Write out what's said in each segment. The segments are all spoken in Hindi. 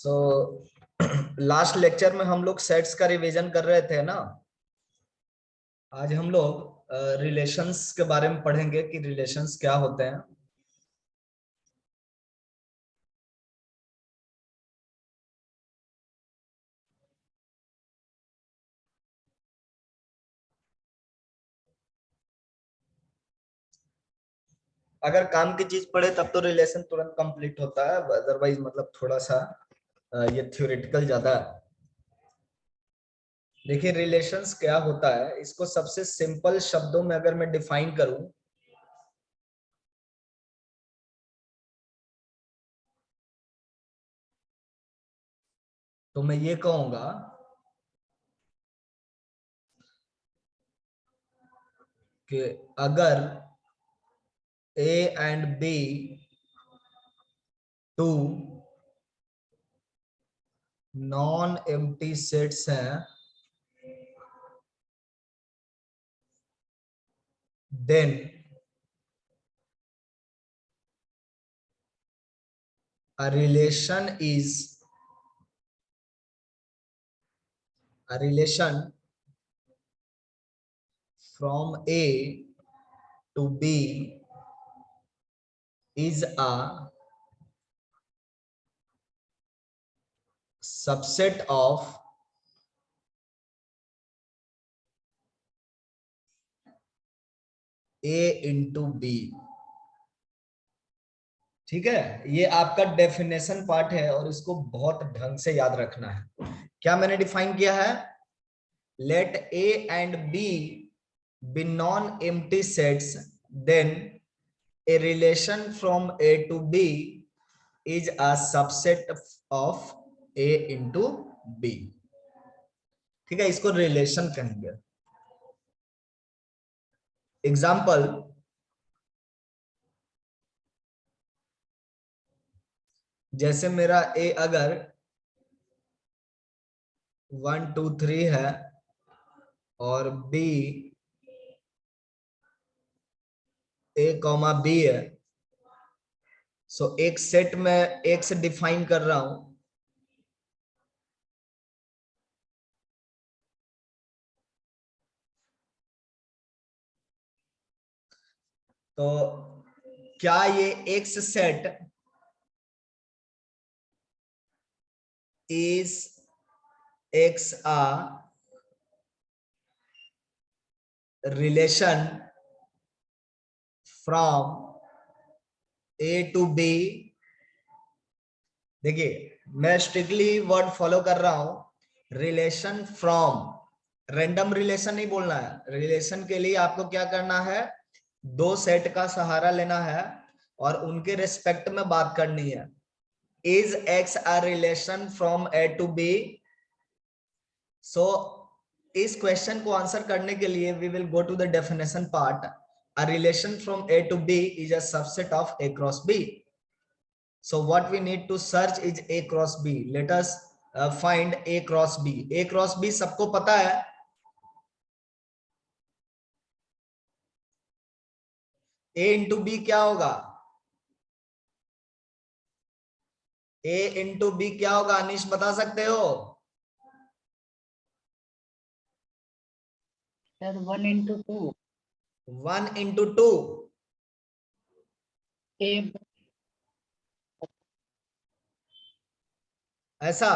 सो लास्ट लेक्चर में हम लोग सेट्स का रिवीजन कर रहे थे ना। आज हम लोग रिलेशंस के बारे में पढ़ेंगे कि रिलेशंस क्या होते हैं। अगर काम की चीज पढ़े तब तो रिलेशन तुरंत कंप्लीट होता है, अदरवाइज मतलब थोड़ा सा ये थ्योरेटिकल ज्यादा है। देखिए रिलेशंस क्या होता है, इसको सबसे सिंपल शब्दों में अगर मैं डिफाइन करूं तो मैं ये कहूंगा कि अगर A and B two non empty sets हैं, then a relation from A to B is a subset of A into B। ठीक है, ये आपका डेफिनेशन पार्ट है और इसको बहुत ढंग से याद रखना है। क्या मैंने डिफाइन किया है? Let A and B be non-empty sets, then a relation from A to B is a subset of A into B। ठीक है, इसको रिलेशन कहेंगे। एग्जाम्पल, जैसे मेरा ए अगर 1 2 3 है और बी ए कॉमा बी है, सो एक सेट में एक से डिफाइन कर रहा हूं। तो क्या ये X set is X a relation from A to B? देखिए मैं स्ट्रिक्टली वर्ड फॉलो कर रहा हूं, रिलेशन फ्रॉम, रैंडम रिलेशन नहीं बोलना है। रिलेशन के लिए आपको क्या करना है, दो सेट का सहारा लेना है और उनके रिस्पेक्ट में बात करनी है। Is X a relation from A to B? So इस क्वेश्चन को आंसर करने के लिए we will go to the definition part. A relation from A to B is a subset of A cross B. So what we need to search is A cross B. Let us find A cross B. A cross B सबको पता है, A into B क्या होगा? A into B क्या होगा, अनिश बता सकते हो? सर 1 into 2 1 into 2 ए। ऐसा?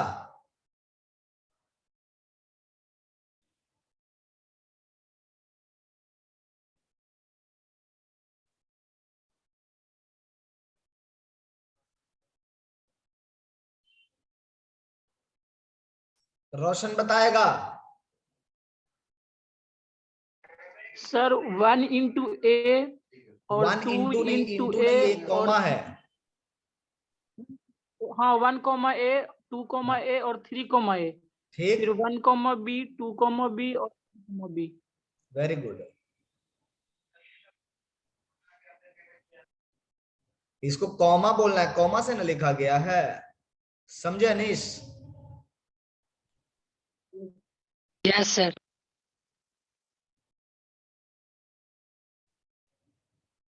रोशन बताएगा। सर 1 into A और 1 2 into नहीं, into into A नहीं, एक और कॉमा है। हाँ 1 A 2 A और 3 A, ठीक, फिर 1 B 2 B और 3 B। Very good. इसको कॉमा बोलना है, कॉमा से ना लिखा गया है, समझे Anish? Yes sir.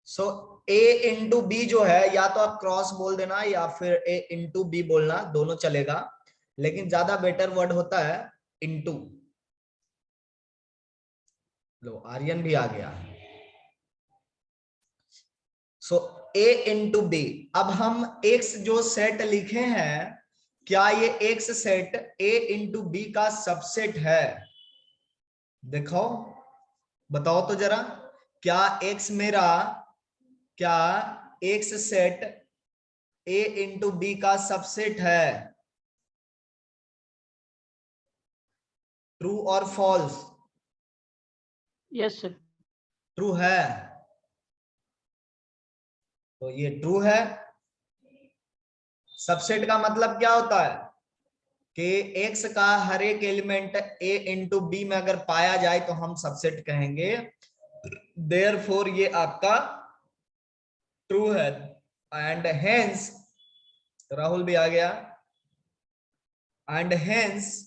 So A into B जो है, या तो आप क्रॉस बोल देना या फिर ए इंटू बी बोलना, दोनों चलेगा, लेकिन ज्यादा बेटर वर्ड होता है इंटू। लो आर्यन भी आ गया। So A into B. अब हम एक्स जो सेट लिखे हैं, क्या ये X set A into B का सबसेट है? देखो बताओ तो जरा, क्या एक्स मेरा, क्या X set A into B का सबसेट है? ट्रू और फॉल्स? Yes sir. ट्रू है, तो ये ट्रू है। सबसेट का मतलब क्या होता है कि एक्स का हर एक एलिमेंट ए इंटू बी में अगर पाया जाए तो हम सबसेट कहेंगे। देयरफॉर ये आपका ट्रू है। एंड हेंस, राहुल भी आ गया, and hence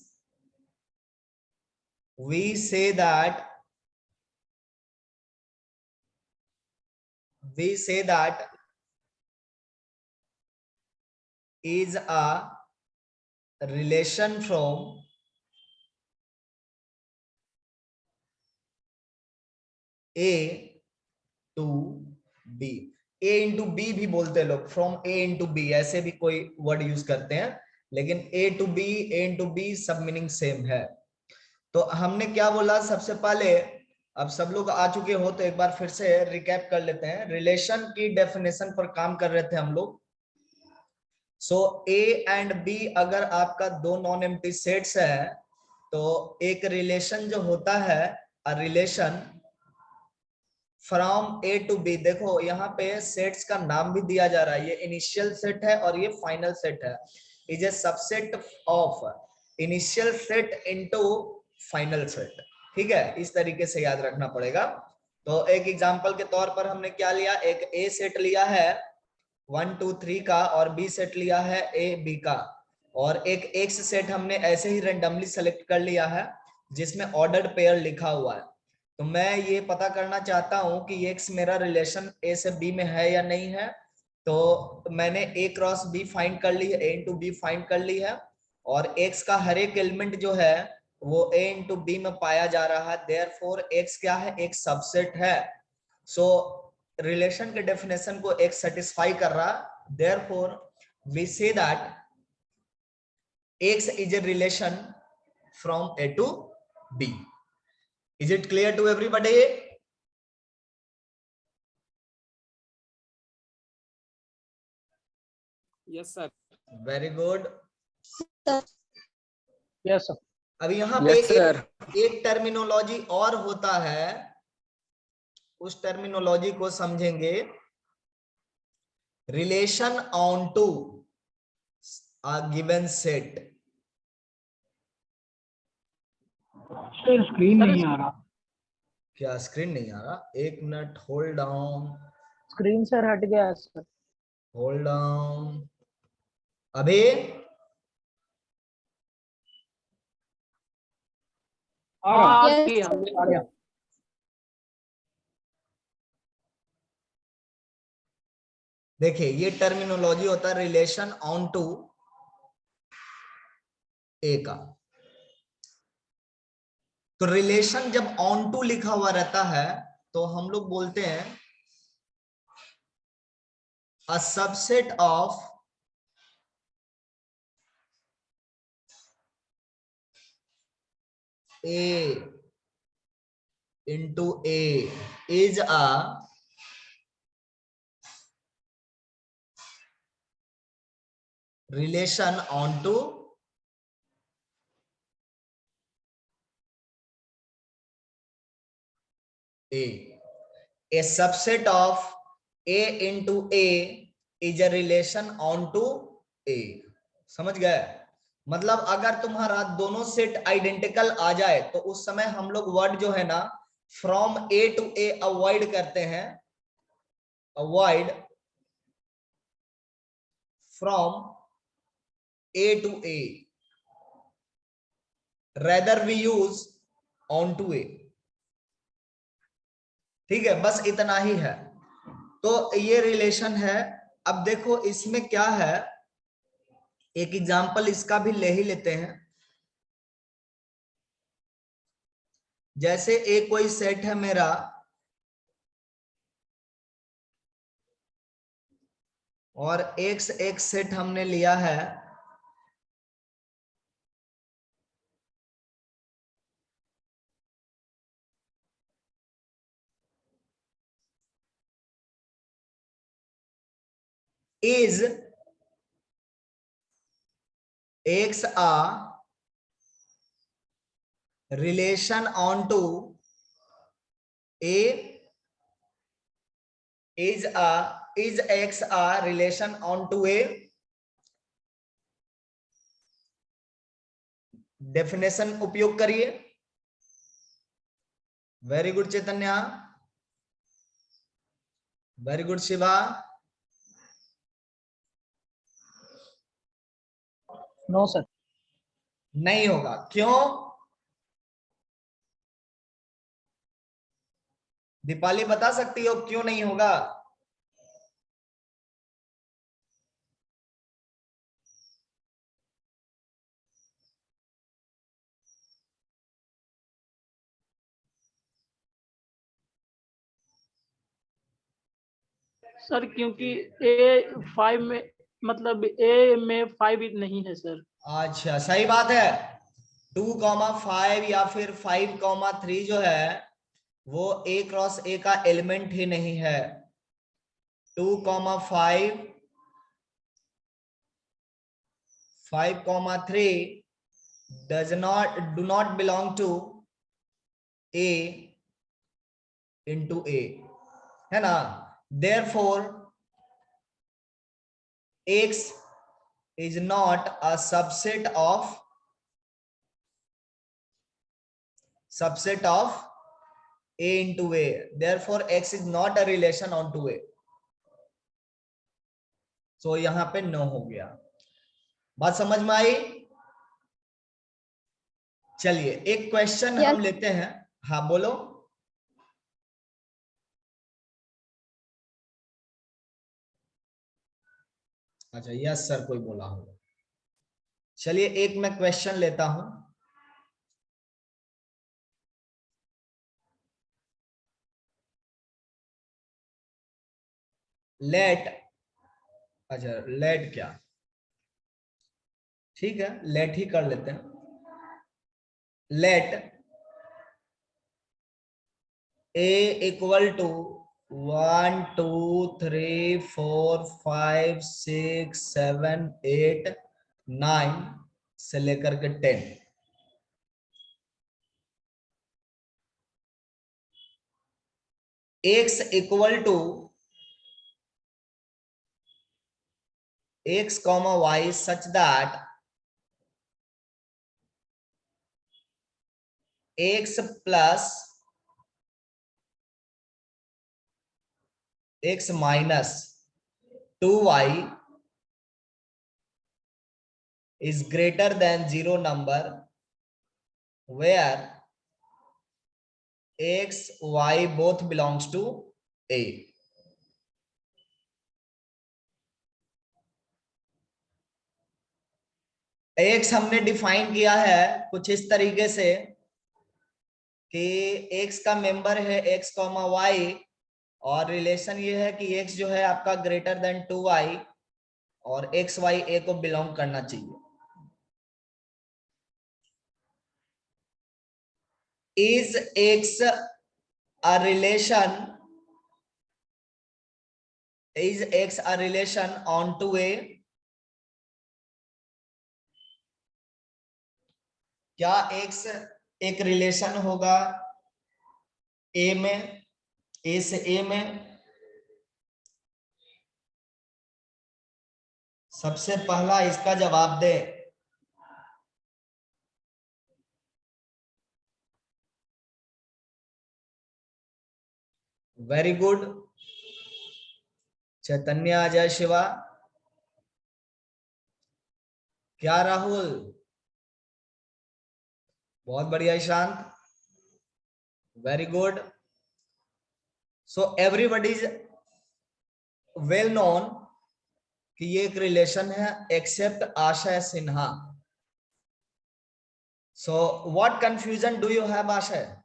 we say that is a relation from A to B। A into B भी बोलते हैं लोग, फ्रॉम ए इंटू बी, ऐसे भी कोई वर्ड यूज करते हैं, लेकिन A to B, A into B सब मीनिंग सेम है। तो हमने क्या बोला सबसे पहले, अब सब लोग आ चुके हो तो एक बार फिर से रिकैप कर लेते हैं। रिलेशन की डेफिनेशन पर काम कर रहे थे हम लोग। सो ए एंड बी अगर आपका दो नॉन एम्प्टी सेट्स है, तो एक रिलेशन जो होता है, a relation from A to B. देखो यहाँ पे सेट्स का नाम भी दिया जा रहा है, ये इनिशियल सेट है और ये फाइनल सेट है। Is a subset of initial set into final set. ठीक है, इस तरीके से याद रखना पड़ेगा। तो एक एग्जांपल के तौर पर हमने क्या लिया, एक ए सेट लिया है 1 2 3 का, और बी सेट लिया है ए बी का, और एक एक्स सेट हमने ऐसे ही रेंडमली सेलेक्ट कर लिया है जिसमें ऑर्डर्ड पेयर लिखा हुआ है। तो मैं ये पता करना चाहता हूं कि एक्स मेरा रिलेशन ए से बी में है या नहीं है। तो मैंने ए क्रॉस बी फाइंड कर ली है, ए इंटू बी फाइंड कर ली है, और एक्स का हर एक एलिमेंट जो है वो ए इंटू बी में पाया जा रहा है। देयरफॉर एक्स क्या है, एक सबसेट है। सो रिलेशन के डेफिनेशन को एक सेटिस्फाई कर रहा, therefore we say that x is a relation from A to B। Is it clear to everybody? Yes, sir. Very good। Yes sir. अब यहाँ पे Yes, sir. एक टर्मिनोलॉजी और होता है, उस टर्मिनोलॉजी को समझेंगे। Relation on to a given set. Sir screen नहीं आ रहा। क्या स्क्रीन नहीं आ रहा? एक minute, hold down, screen sir हट गया है सर। Hold down. अभी आ Yes, गया, sir. आ गया। देखिए ये टर्मिनोलॉजी होता है रिलेशन ऑन टू ए का। तो रिलेशन जब ऑन टू लिखा हुआ रहता है तो हम लोग बोलते हैं a subset of A into A is a relation on to A. A subset of A into A is a relation on to A। समझ गए? मतलब अगर तुम्हारा दोनों सेट आइडेंटिकल आ जाए तो उस समय हम लोग वर्ड जो है ना from A to A avoid करते हैं, avoid from A to A, rather we use on to A. ठीक है, बस इतना ही है। तो ये रिलेशन है। अब देखो इसमें क्या है, एक एग्जांपल इसका भी ले ही लेते हैं। जैसे एक कोई सेट है मेरा, और एक सेट हमने लिया है, is x a relation onto a, is x a relation onto a, definition उपयोग करिए। Very good Chaitanya, very good Shiva. No sir. नहीं होगा, क्यों? दीपाली बता सकती हो क्यों नहीं होगा? सर क्योंकि ए 5 में, मतलब ए में 5 नहीं है सर। अच्छा सही बात है। 2,5 या फिर 5,3 जो है वो ए क्रॉस ए का एलिमेंट ही नहीं है। 2,5 5,3 do not belong to a into a, है ना? Therefore x is not a subset of a into a, therefore x is not a relation onto a। so यहां पे नो हो गया। बात समझ में आई? चलिए एक क्वेश्चन हम लेते हैं। हाँ बोलो। अच्छा यस सर कोई बोला हो। चलिए एक मैं क्वेश्चन लेता हूं। लेट, अच्छा लेट क्या, ठीक है लेट ही कर लेते हैं। लेट a इक्वल टू 1 2 3 4 5 6 7 8 9 से लेकर के 10। x equal to x comma y such that x plus x minus 2y is greater than 0 number where x y both belongs to a। x हमने डिफाइन किया है कुछ इस तरीके से कि x का मेंबर है x कॉमा y, और रिलेशन ये है कि x जो है आपका ग्रेटर देन 2y और x y a को बिलोंग करना चाहिए। is x a relation, is x a relation onto a, क्या x एक रिलेशन होगा a में, a से a में? सबसे पहला इसका जवाब दे। वेरी गुड चैतन्य, अजय, शिवा। क्या राहुल? बहुत बढ़िया Ishant, very good. So everybody well known कि ये एक रिलेशन है एक्सेप्ट आशय Sinha. So what confusion do you have आशय?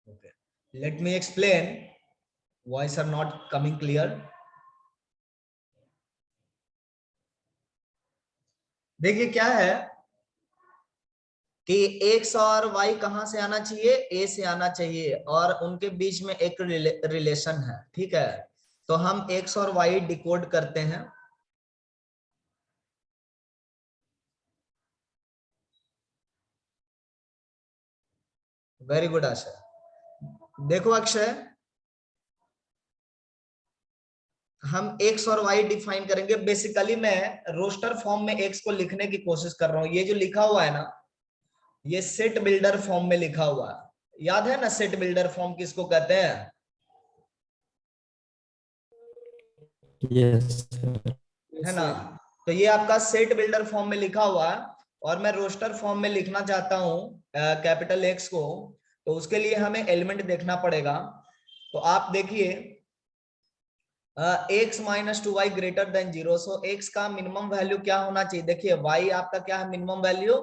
Okay, let me explain. Voice are not coming clear. देखिए क्या है कि x और y कहां से आना चाहिए? a से आना चाहिए, और उनके बीच में एक रिलेशन है. ठीक है, तो हम x और y डिकोड करते हैं. वेरी गुड आशय. देखो अक्षय, हम x और y डिफाइन करेंगे. बेसिकली मैं रोस्टर फॉर्म में x को लिखने की कोशिश कर रहा हूं. ये जो लिखा हुआ है ना, ये सेट बिल्डर फॉर्म में लिखा हुआ है. याद है ना सेट बिल्डर फॉर्म किसको कहते हैं? यस है ना? तो ये आपका सेट बिल्डर फॉर्म में लिखा हुआ है, और मैं रोस्टर फॉर्म में लिखना चाहता हूं कैपिटल एक्स को. तो उसके लिए हमें एलिमेंट देखना पड़ेगा. तो आप देखिए x minus 2y greater than 0. सो x का मिनिमम वैल्यू क्या होना चाहिए? देखिए y आपका क्या है मिनिमम वैल्यू?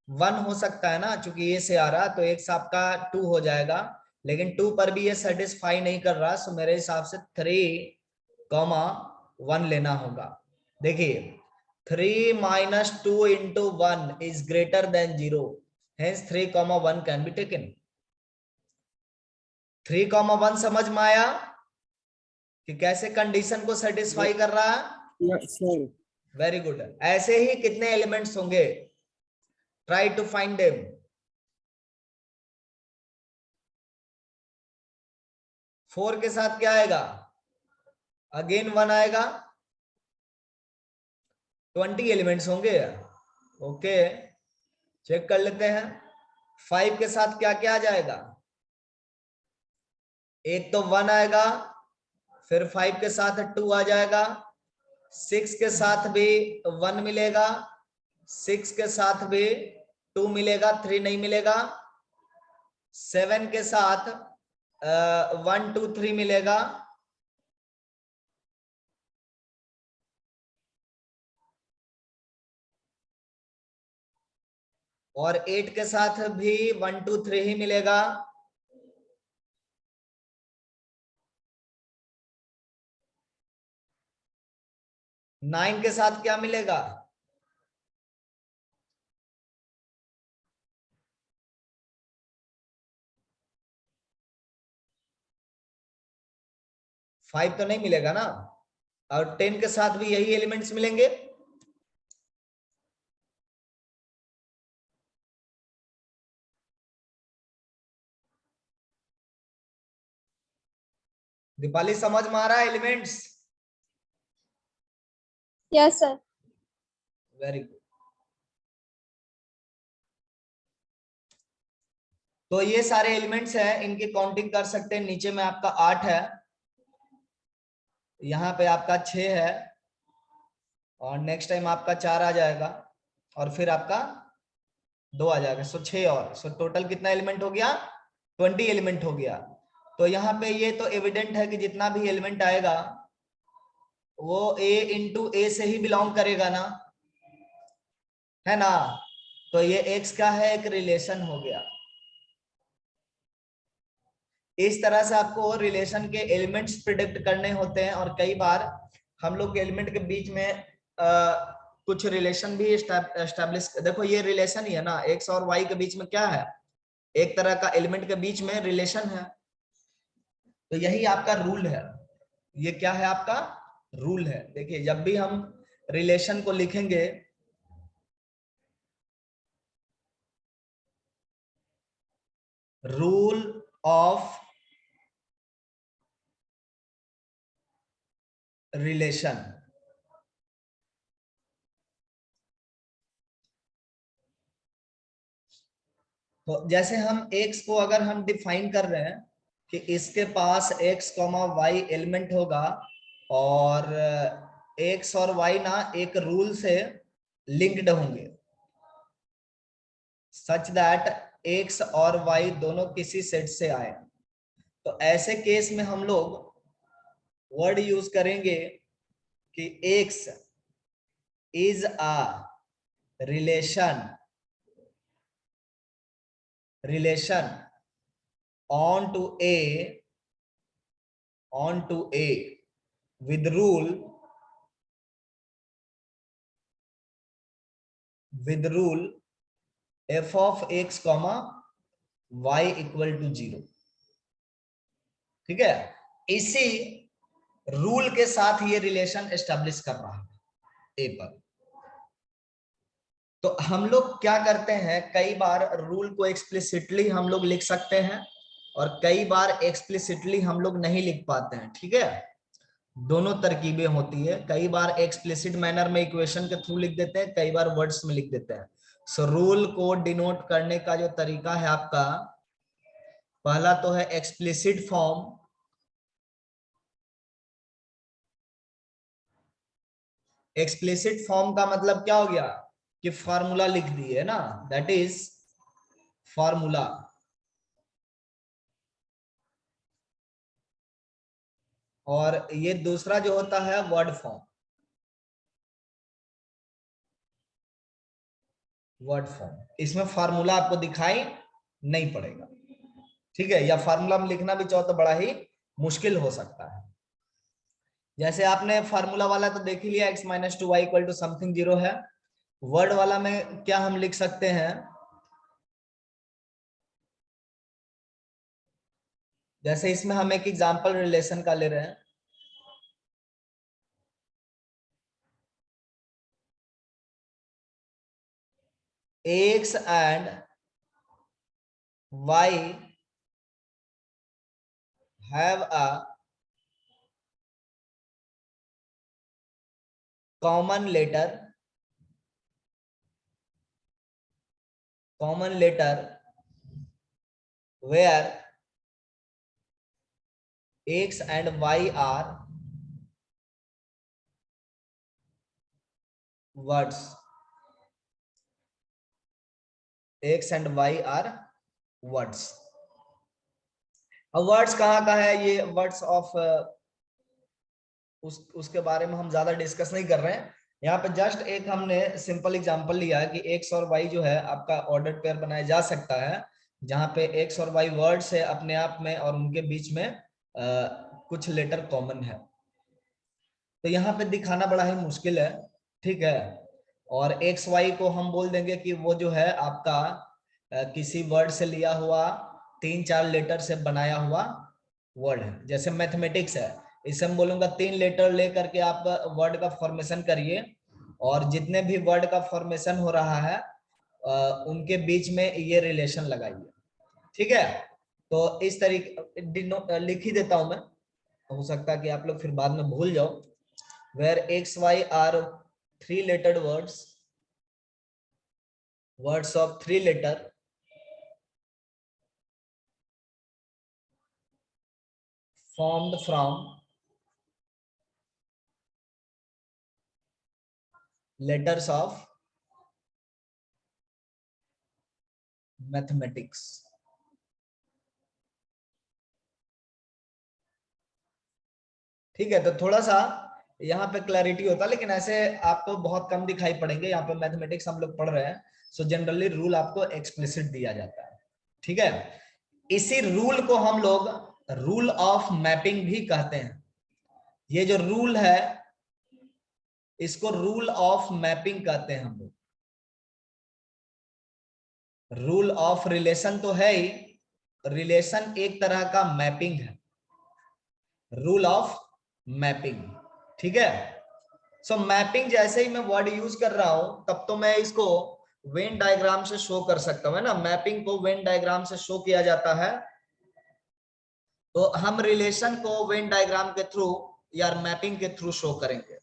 1 हो सकता है ना, क्योंकि ये से आ रहा, तो x आपका 2 हो जाएगा. लेकिन 2 पर भी ये सेटिस्फाई नहीं कर रहा, सो मेरे हिसाब से 3,1 लेना होगा. देखिए 3 minus 2 into 1 is greater than 0. Hence 3,1 can be taken. 3,1 समझ में आया कि कैसे कंडीशन को सेटिस्फाई कर रहा है? Very good. ऐसे ही कितने एलिमेंट्स होंगे? Try to find them. Four के साथ क्या आएगा? अगेन 1 आएगा. 20 एलिमेंट्स होंगे. ओके, चेक कर लेते हैं. 5 के साथ क्या क्या आ जाएगा? एक तो 1 आएगा, फिर 5 के साथ 2 आ जाएगा. 6 के साथ भी 1 मिलेगा, 6 के साथ भी 2 मिलेगा, 3 नहीं मिलेगा. 7 के साथ 1 2 3 मिलेगा. और 8 के साथ भी 1 2 3 ही मिलेगा. 9 के साथ क्या मिलेगा? फाइव तो नहीं मिलेगा ना. और 10 के साथ भी यही एलिमेंट्स मिलेंगे. दीपाली समझ में आ रहा है elements? Yes sir. Very good. तो ये सारे एलिमेंट्स हैं, इनकी काउंटिंग कर सकते हैं. नीचे में आपका 8 है, यहाँ पे आपका 6 है, और नेक्स्ट टाइम आपका 4 आ जाएगा, और फिर आपका 2 आ जाएगा. सो 6 और सो टोटल कितना एलिमेंट हो गया? 20 एलिमेंट हो गया. तो यहाँ पे ये तो एविडेंट है कि जितना भी एलिमेंट आएगा वो a इंटू ए से ही बिलोंग करेगा ना, है ना? तो ये x का है एक रिलेशन हो गया. इस तरह से आपको रिलेशन के एलिमेंट्स प्रिडिक्ट करने होते हैं. और कई बार हम लोग के एलिमेंट के बीच में कुछ रिलेशन भी एस्टेब्लिश. देखो ये रिलेशन ही है ना, x और y के बीच में क्या है? एक तरह का एलिमेंट के बीच में रिलेशन है. तो यही आपका रूल है. ये क्या है? आपका रूल है. देखिए जब भी हम रिलेशन को लिखेंगे, रूल ऑफ रिलेशन. तो जैसे हम x को अगर हम डिफाइन कर रहे हैं, कि इसके पास x, y एलिमेंट होगा और x और y ना एक रूल से लिंक्ड होंगे, सच दैट x और y दोनों किसी सेट से आए। तो ऐसे केस में हम लोग वर्ड यूज करेंगे कि x is a relation on to A with rule f of x y equal to 0। ठीक है, इसी रूल के साथ ये रिलेशन एस्टेब्लिश कर रहा है ए पर। तो हम लोग क्या करते हैं, कई बार रूल को एक्सप्लिसिटली हम लोग लिख सकते हैं और कई बार एक्सप्लिसिटली हम लोग नहीं लिख पाते हैं। ठीक है, दोनों तरकीबें होती है, कई बार एक्सप्लिसिट मैनर में इक्वेशन के थ्रू लिख देते हैं, कई बार वर्ड्स में लिख देते हैं। सो रूल को डिनोट करने का जो तरीका है आपका, पहला तो है एक्सप्लिसिट फॉर्म। एक्सप्लिसिट फॉर्म का मतलब क्या हो गया कि फार्मूला लिख दिए ना, दैट इज फार्मूला। और ये दूसरा जो होता है वर्ड फॉर्म। इसमें फार्मूला आपको दिखाई नहीं पड़ेगा। ठीक है, या फार्मूला में लिखना भी चाहो तो बड़ा ही मुश्किल हो सकता है। जैसे आपने फार्मूला वाला तो देख ही लिया, x minus two y equal to something 0 है। वर्ड वाला में क्या हम लिख सकते हैं, जैसे इसमें हम एक एग्जांपल रिलेशन का ले रहे हैं। x and y have a common letter where x and y are words। x and y are words। अब वर्ड्स कहाँ का है, ये वर्ड्स ऑफ उसके बारे में हम ज्यादा डिस्कस नहीं कर रहे हैं। यहाँ पे जस्ट एक हमने सिंपल एग्जांपल लिया है कि x और y जो है आपका ऑर्डर पेयर बनाया जा सकता है, जहाँ पे x और y वर्ड्स है अपने आप में और उनके बीच में कुछ लेटर कॉमन है। तो यहाँ पे दिखाना बड़ा ही मुश्किल है। ठीक है, और एक्स वाई को हम बोल देंगे कि वो जो है आपका किसी वर्ड से लिया हुआ 3-4 लेटर से बनाया हुआ वर्ड है। जैसे मैथमेटिक्स है, इसे हम बोलूंगा 3 लेटर लेकर के आप वर्ड का फॉर्मेशन करिए और जितने भी वर्ड का फॉर्मेशन हो रहा है उनके बीच में ये रिलेशन लगाइए। ठीक है, तो इस तरीके लिख ही देता हूं मैं, हो सकता है कि आप लोग फिर बाद में भूल जाओ। where x y are 3 lettered words of 3 letter formed from letters of mathematics। ठीक है, तो थोड़ा सा यहाँ पे क्लैरिटी होता है, लेकिन ऐसे आपको बहुत कम दिखाई पड़ेंगे। यहाँ पे मैथमेटिक्स हम लोग पढ़ रहे हैं, सो जनरली रूल आपको एक्सप्लिसिट दिया जाता है। ठीक है, इसी रूल को हम लोग रूल ऑफ मैपिंग भी कहते हैं। ये जो रूल है इसको रूल ऑफ मैपिंग कहते हैं हम लोग। रूल ऑफ रिलेशन तो है ही, रिलेशन एक तरह का मैपिंग है, रूल ऑफ मैपिंग। ठीक है, सो मैपिंग जैसे ही मैं वर्ड यूज कर रहा हूं तब तो मैं इसको वेन डायग्राम से शो कर सकता हूं, है ना। मैपिंग को वेन डायग्राम से शो किया जाता है, तो हम रिलेशन को वेन डायग्राम के थ्रू या मैपिंग के थ्रू शो करेंगे।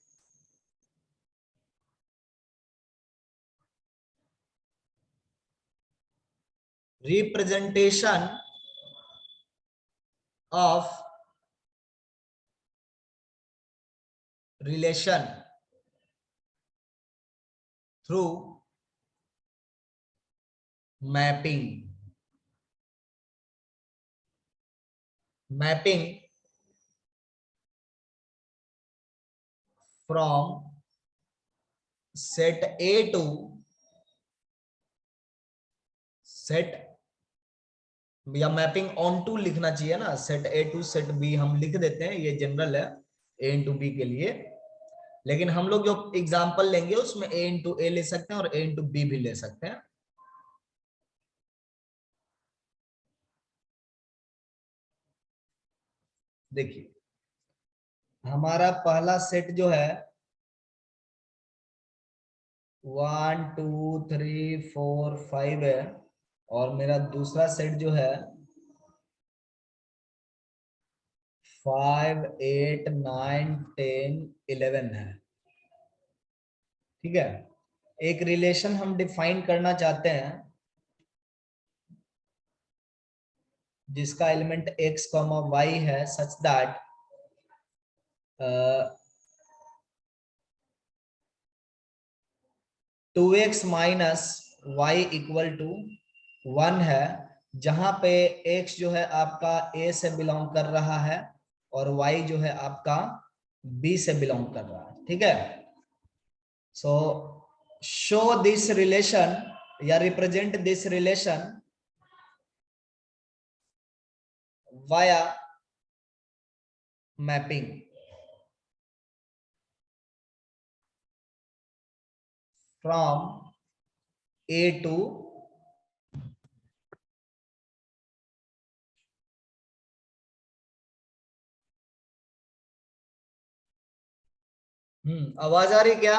Representation of relation through mapping from set A to set, या मैपिंग ऑन टू लिखना चाहिए ना, set A to set B हम लिख देते हैं, ये जनरल है ए इंटू बी के लिए, लेकिन हम लोग जो एग्जांपल लेंगे उसमें ए इंटू ए ले सकते हैं और ए इंटू बी भी ले सकते हैं। देखिए हमारा पहला सेट जो है 1 2 3 4 5 है, और मेरा दूसरा सेट जो है 5 8 9 10 11 है। ठीक है, एक रिलेशन हम डिफाइन करना चाहते हैं जिसका एलिमेंट x, y है, such that 2x minus y equal to 1 है, जहां पे x जो है आपका a से बिलोंग कर रहा है और y जो है आपका b से बिलोंग कर रहा है। ठीक है, सो शो दिस रिलेशन या represent this relation via mapping from A to आवाज आ रही क्या?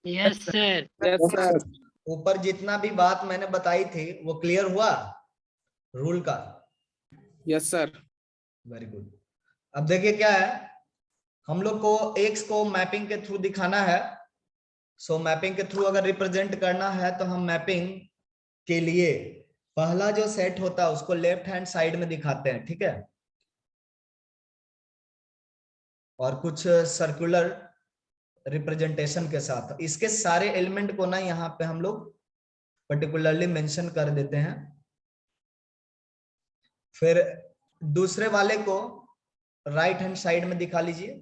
Yes sir. Yes sir. ऊपर जितना भी बात मैंने बताई थी वो क्लियर हुआ रूल का? Yes sir. Very good. अब देखिए क्या है, हम लोग को x को मैपिंग के थ्रू दिखाना है। सो मैपिंग के थ्रू अगर रिप्रेजेंट करना है तो हम मैपिंग के लिए पहला जो सेट होता है उसको लेफ्ट हैंड साइड में दिखाते हैं। ठीक है, और कुछ सर्कुलर रिप्रेजेंटेशन के साथ इसके सारे एलिमेंट को ना यहाँ पे हम लोग पर्टिकुलरली मेंशन कर देते हैं। फिर दूसरे वाले को राइट हैंड साइड में दिखा लीजिए।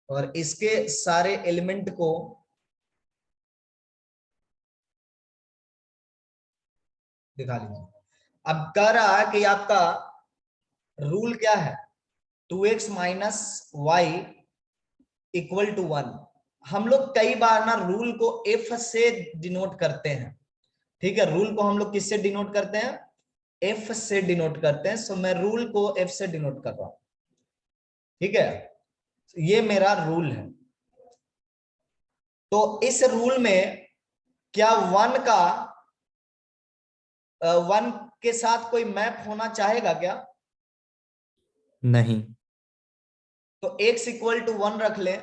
और इसके सारे एलिमेंट को दिखा लीजिए। अब कह रहा है कि आपका रूल क्या है, 2x minus Y equal to 1। हम लोग कई बार ना रूल को f से डिनोट करते हैं। ठीक है, रूल को हम लोग किससे डिनोट करते हैं? f से डिनोट करते हैं। सो मैं रूल को f से डिनोट कर रहा हूं। ठीक है, ये मेरा रूल है। तो इस रूल में क्या 1 के साथ कोई मैप होना चाहेगा क्या? नहीं। तो x इक्वल टू 1 रख ले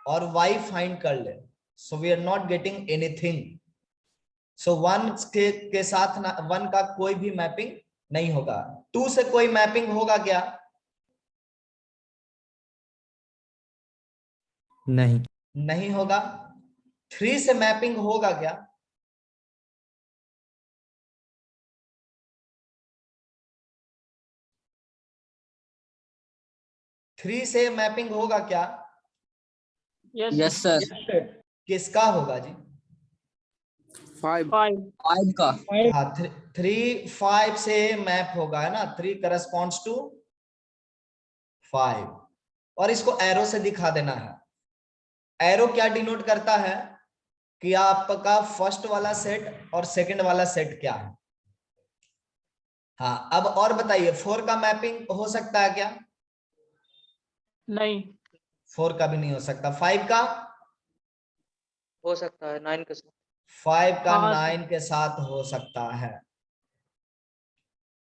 और y फाइंड कर ले। So we are not getting anything. So 1 के साथ 1 का कोई भी मैपिंग नहीं होगा। 2 से कोई मैपिंग होगा क्या? नहीं। नहीं होगा। 3 से मैपिंग होगा क्या? थ्री से मैपिंग होगा क्या? Yes sir. किसका होगा जी? 5 5 का। हाँ, 3 5 से मैप होगा, है ना। 3 करस्पॉन्ड्स टू 5 और इसको एरो से दिखा देना है। एरो क्या डिनोट करता है कि आपका फर्स्ट वाला सेट और सेकंड वाला सेट क्या है। हाँ, अब और बताइए 4 का मैपिंग हो सकता है क्या? नहीं। 4 का भी नहीं हो सकता। 5 का हो सकता है 9 के साथ। 5 का हाँ, 9 के साथ हो सकता है।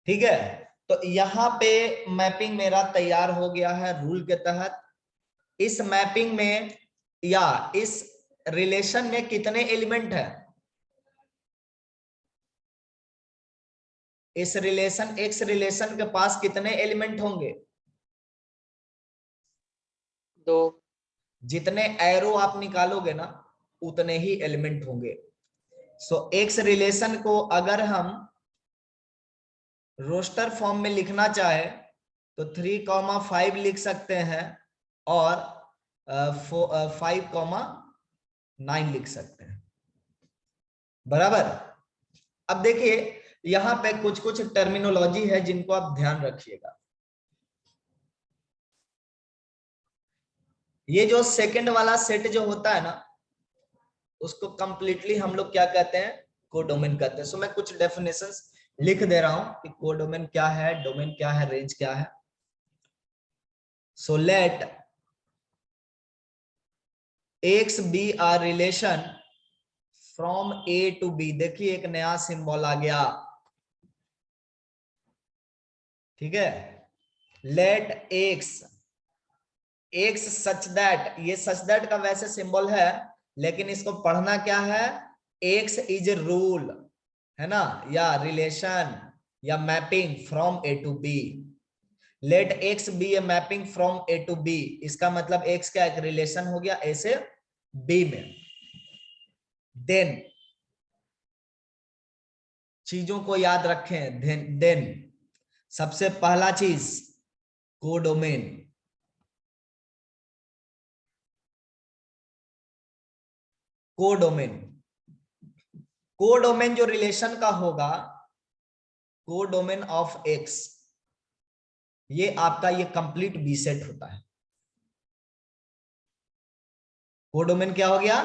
ठीक है, तो यहां पे मैपिंग मेरा तैयार हो गया है रूल के तहत। इस मैपिंग में या इस रिलेशन में कितने एलिमेंट है? इस रिलेशन एक्स रिलेशन के पास कितने एलिमेंट होंगे? 2। जितने एरो आप निकालोगे ना उतने ही एलिमेंट होंगे। सो एक्स रिलेशन को अगर हम रोस्टर फॉर्म में लिखना चाहे तो 3,5 लिख सकते हैं और 5,9 लिख सकते हैं, बराबर। अब देखिए यहां पे कुछ कुछ टर्मिनोलॉजी है जिनको आप ध्यान रखिएगा। ये जो सेकंड वाला सेट जो होता है ना उसको कंप्लीटली हम लोग क्या कहते हैं? कोडोमेन कहते हैं। सो मैं कुछ डेफिनेशंस लिख दे रहा हूं कि कोडोमेन क्या है, डोमेन क्या है, रेंज क्या है। So let X be a relation from A to B. देखिए एक नया सिंबल आ गया, ठीक है। लेट एक्स सच दैट, ये सच दैट का वैसे सिंबल है लेकिन इसको पढ़ना क्या है? एक्स इज रूल, है ना, या रिलेशन या mapping from A to B. Let X be a mapping from A to B, इसका मतलब एक्स का एक रिलेशन हो गया ए से बी में। देन चीजों को याद रखें, देन सबसे पहला चीज कोडोमेन। कोडोमेन कोडोमेन जो रिलेशन का होगा, कोडोमेन ऑफ एक्स, ये आपका ये कंप्लीट बी सेट होता है। कोडोमेन क्या हो गया?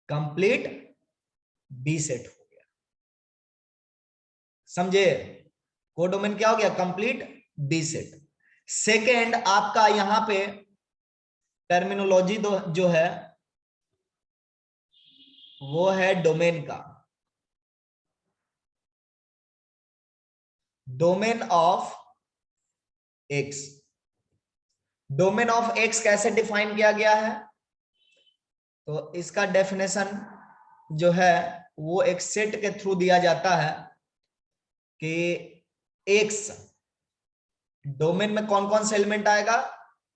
कंप्लीट बी सेट हो गया, समझे? कोडोमेन क्या हो गया? Complete B set. सेकेंड आपका यहां पे टर्मिनोलॉजी जो है वो है डोमेन का। Domain of x, domain of x कैसे डिफाइन किया गया है? तो इसका डेफिनेशन जो है वो एक सेट के थ्रू दिया जाता है कि एक्स डोमेन में कौन कौन से एलिमेंट आएगा,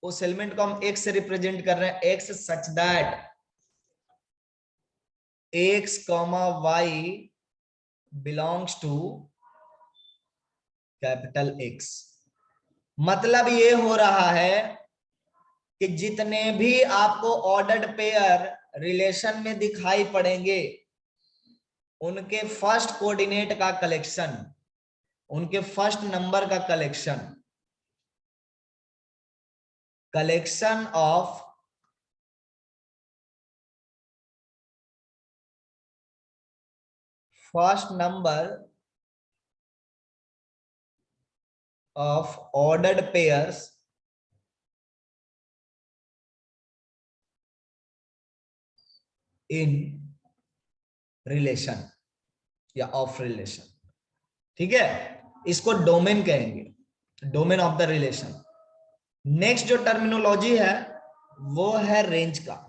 उस एलिमेंट को हम एक्स से रिप्रेजेंट कर रहे हैं। X such that x comma y belongs to capital X. मतलब ये हो रहा है कि जितने भी आपको ऑर्डर्ड पेयर रिलेशन में दिखाई पड़ेंगे उनके फर्स्ट कोऑर्डिनेट का कलेक्शन, उनके फर्स्ट नंबर का collection of first number of ordered pairs in relation या ऑफ रिलेशन, ठीक है। इसको डोमेन कहेंगे, domain of the relation. Next जो टर्मिनोलॉजी है वो है रेंज का।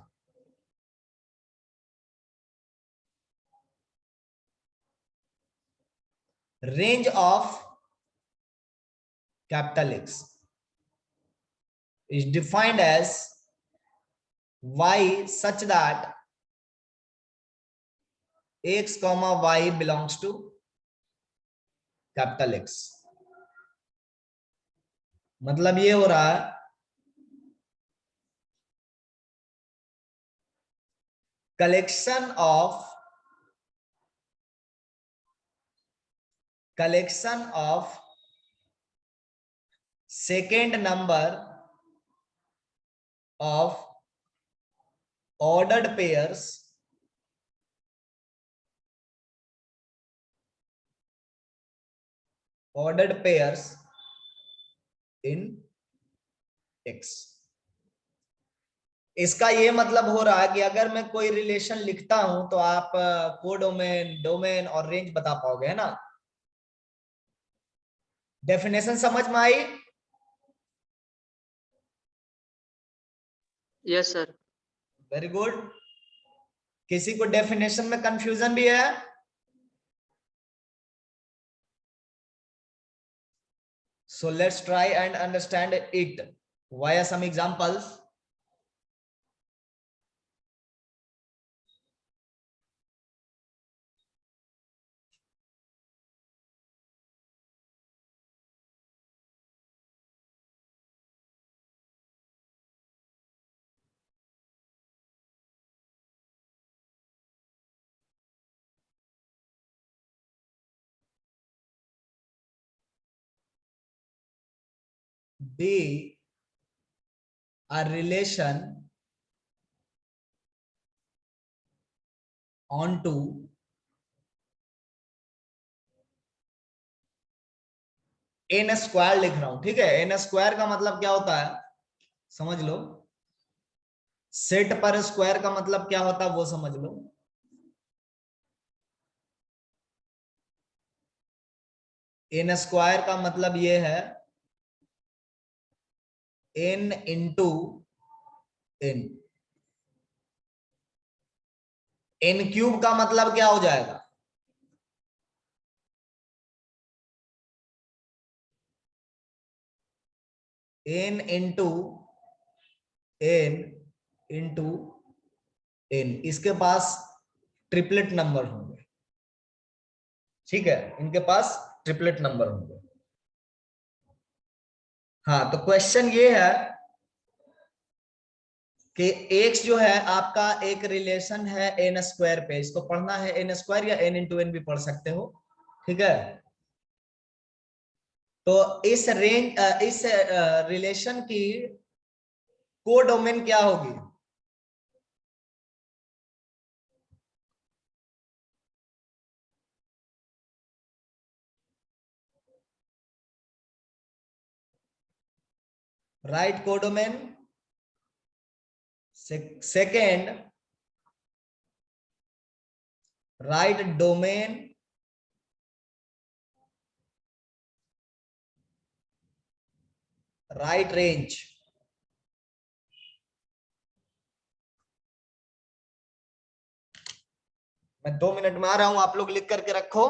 Range of capital x is defined as y such that x comma y belongs to capital X. मतलब ये हो रहा है collection of second number of ordered pairs in x. इसका ये मतलब हो रहा है कि अगर मैं कोई रिलेशन लिखता हूं तो आप कोडोमेन, डोमेन और रेंज बता पाओगे, है ना। डेफिनेशन समझ में आई? Yes sir. Very good. किसी को डेफिनेशन में कंफ्यूजन भी है? So let's try and understand it via some examples. Be a relation onto n square लिख रहा हूं, ठीक है। एन स्क्वायर का मतलब क्या होता है समझ लो, सेट पर स्क्वायर का मतलब क्या होता है वो समझ लो। एन स्क्वायर का मतलब ये है n into n. N cube का मतलब क्या हो जाएगा, n into n into n. इसके पास ट्रिपलेट नंबर होंगे, ठीक है, इनके पास ट्रिपलेट नंबर होंगे। हाँ, तो क्वेश्चन ये है कि x जो है आपका एक रिलेशन है एन स्क्वायर पे, इसको पढ़ना है एन स्क्वायर या एन इंटू एन भी पढ़ सकते हो, ठीक है। तो इस रिलेशन की कोडोमेन क्या होगी, right codomain. Second, right domain. Right range. मैं 2 मिनट में आ रहा हूं, आप लोग लिख करके रखो।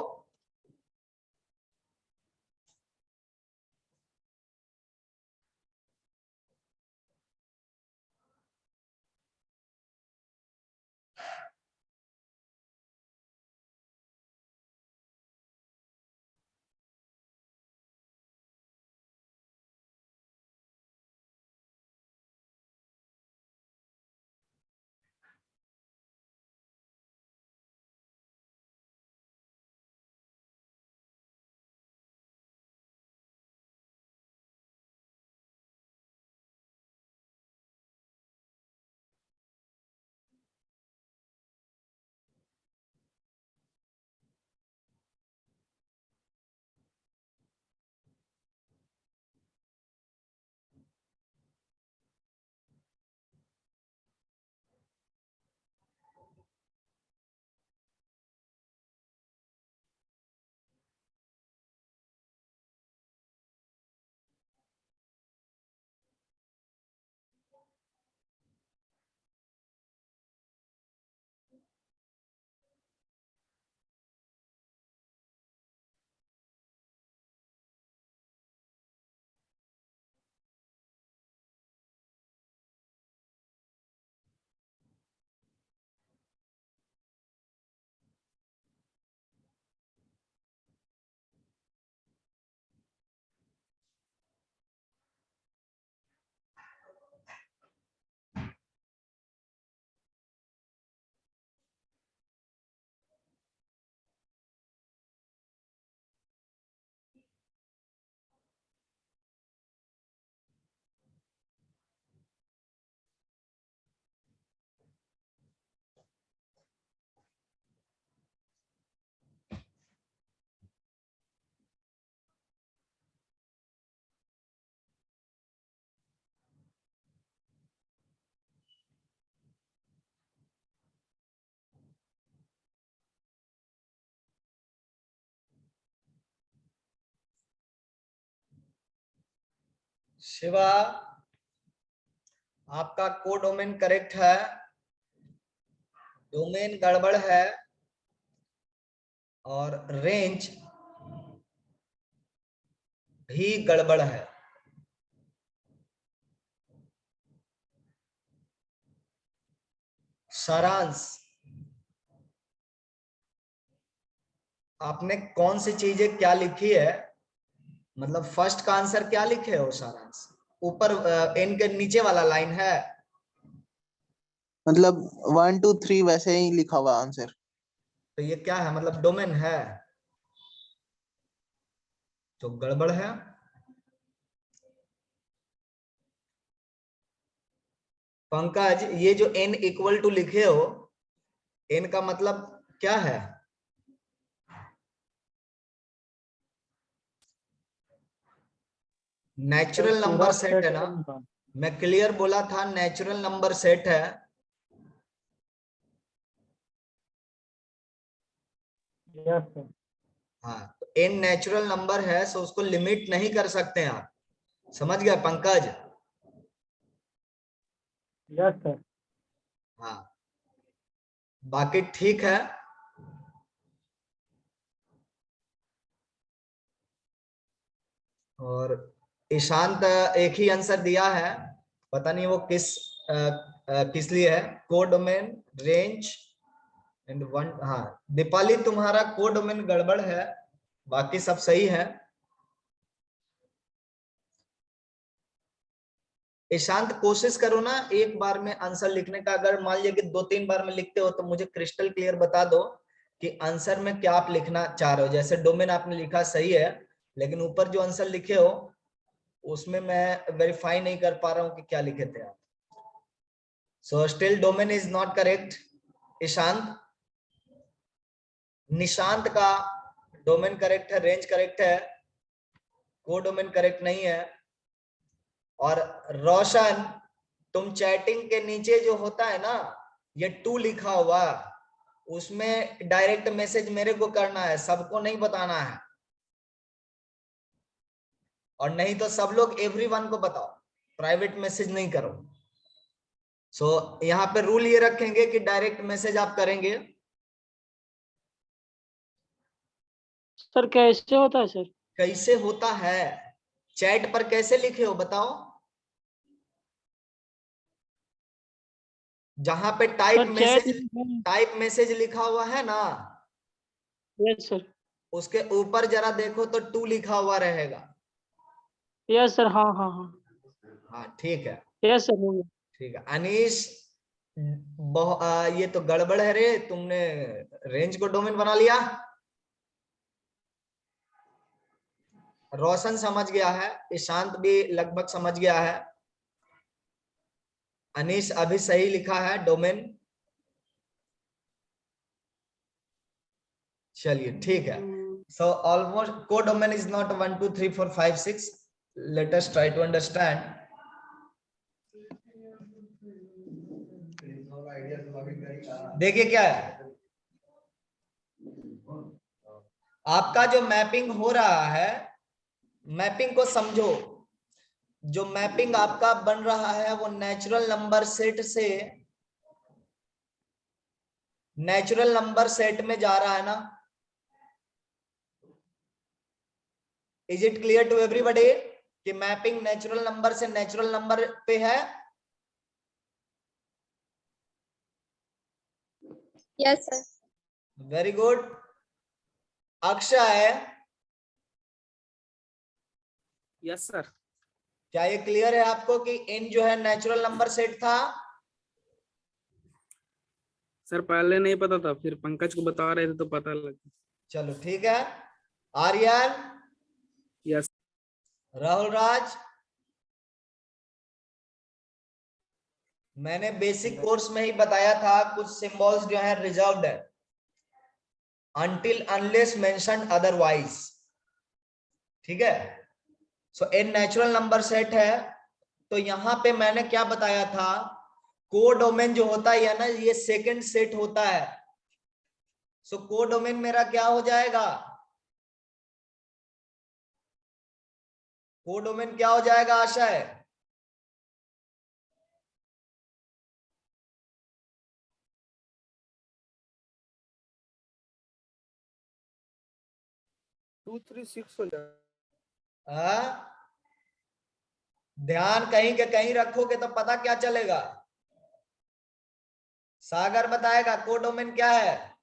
शिवा, आपका कोडोमेन करेक्ट है, डोमेन गड़बड़ है, और रेंज भी गड़बड़ है। सारांश, आपने कौन सी चीजें क्या लिखी है, मतलब फर्स्ट का आंसर क्या लिखे हो सारांश? ऊपर एन के नीचे वाला लाइन है, मतलब 1 2 3 वैसे ही लिखा हुआ आंसर। तो ये क्या है, मतलब डोमेन है तो गड़बड़ है। पंकज, ये जो n इक्वल टू लिखे हो, n का मतलब क्या है? नेचुरल नंबर सेट है ना? मैं क्लियर बोला था, नेचुरल नंबर सेट है। हाँ, तो n नेचुरल नंबर है, सो उसको लिमिट नहीं कर सकते हैं आप। समझ गया पंकज? Yes sir. हाँ, बाकी ठीक है। और ईशांत एक ही आंसर दिया है, पता नहीं वो किस लिए है। Codomain, range and one. हाँ, दीपाली तुम्हारा कोडोमेन गड़बड़ है, बाकी सब सही है। ईशांत कोशिश करो ना एक बार में आंसर लिखने का। अगर मान लिया कि 2-3 बार में लिखते हो तो मुझे क्रिस्टल क्लियर बता दो कि आंसर में क्या आप लिखना चाह रहे हो। जैसे डोमेन आपने लिखा सही है, लेकिन ऊपर जो आंसर लिखे हो उसमें मैं वेरीफाई नहीं कर पा रहा हूं कि क्या लिखे थे आप। So still domain is not correct. Ishant, Nishant का डोमेन करेक्ट है, रेंज करेक्ट है, कोडोमेन करेक्ट नहीं है। और रोशन, तुम चैटिंग के नीचे जो होता है ना, ये 2 लिखा हुआ, उसमें डायरेक्ट मैसेज मेरे को करना है, सबको नहीं बताना है। और नहीं तो सब लोग एवरीवन को बताओ, प्राइवेट मैसेज नहीं करो। सो यहाँ पे रूल ये रखेंगे कि डायरेक्ट मैसेज आप करेंगे। सर कैसे होता है सर? कैसे होता है? चैट पर कैसे लिखे हो बताओ? जहां पे सर चैट। टाइप मैसेज लिखा हुआ है ना, यस सर। उसके ऊपर जरा देखो तो 2 लिखा हुआ रहेगा। यस सर, हाँ हाँ हाँ। हाँ ठीक है, यस सर, हो गया। ठीक है। अनीश, ये तो गड़बड़ है रे, तुमने रेंज को डोमेन बना लिया। रोशन समझ गया है, ईशांत भी लगभग समझ गया है, अनीश अभी सही लिखा है डोमेन। चलिए ठीक है। So almost codomain is not 1 2 3 4 5 6। Let us try to understand. देखिए क्या है, आपका जो मैपिंग हो रहा है, मैपिंग को समझो। जो मैपिंग आपका बन रहा है वो नेचुरल नंबर सेट से नेचुरल नंबर सेट में जा रहा है ना। Is it clear to everybody कि मैपिंग नेचुरल नंबर से नेचुरल नंबर पे है? Yes sir. Very good. Akshay, yes sir. क्या ये क्लियर है आपको कि इन जो है नेचुरल नंबर सेट था? सर पहले नहीं पता था, फिर पंकज को बता रहे थे तो पता लगा। चलो ठीक है। आर्यन, यस। राहुल राज, मैंने बेसिक कोर्स में ही बताया था कुछ सिंबल्स जो है रिजर्व्ड है, until unless mentioned otherwise। ठीक है। सो एन नेचुरल नंबर सेट है, तो यहां पे मैंने क्या बताया था, कोडोमेन जो होता है ना, ये सेकंड सेट होता है। सो कोडोमेन मेरा क्या हो जाएगा? कोडोमेन क्या हो जाएगा आशय? टू थ्री सिक्स हो जाएगा। ध्यान कहीं के कहीं रखोगे तो पता क्या चलेगा? सागर बताएगा कोडोमेन क्या है?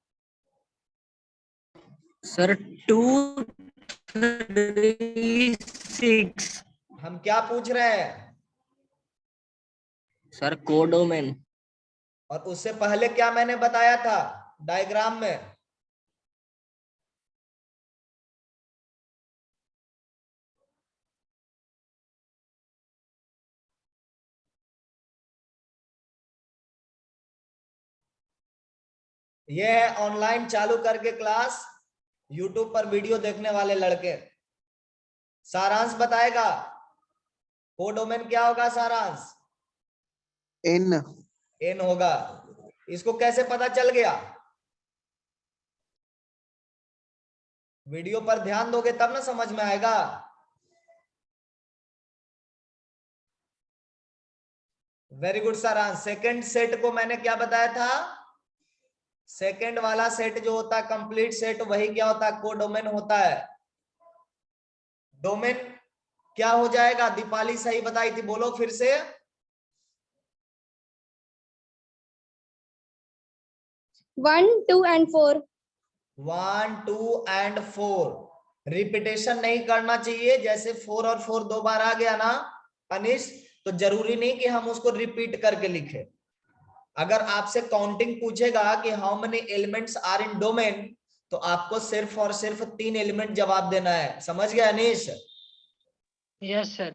सर 236 हम क्या पूछ रहे हैं? Sir codomain. और उससे पहले क्या मैंने बताया था डायग्राम में? ये है ऑनलाइन चालू करके क्लास, यूट्यूब पर वीडियो देखने वाले लड़के। सारांश बताएगा कोडोमेन क्या होगा? सारांश N एन होगा। इसको कैसे पता चल गया? वीडियो पर ध्यान दोगे तब ना समझ में आएगा। वेरी गुड सारांश। सेकंड सेट को मैंने क्या बताया था? सेकंड वाला सेट जो होता है कंप्लीट सेट, वही क्या होता है? कोडोमेन होता है। डोमेन क्या हो जाएगा? दीपाली सही बताई थी, बोलो फिर से। 1, 2 and 4. 1, 2 and 4 रिपीटेशन नहीं करना चाहिए। जैसे 4 और 4 दो बार आ गया ना अनिश, तो जरूरी नहीं कि हम उसको रिपीट करके लिखे। अगर आपसे काउंटिंग पूछेगा कि how many elements are in domain, तो आपको सिर्फ और सिर्फ 3 एलिमेंट जवाब देना है। समझ गया अनिश? Yes sir.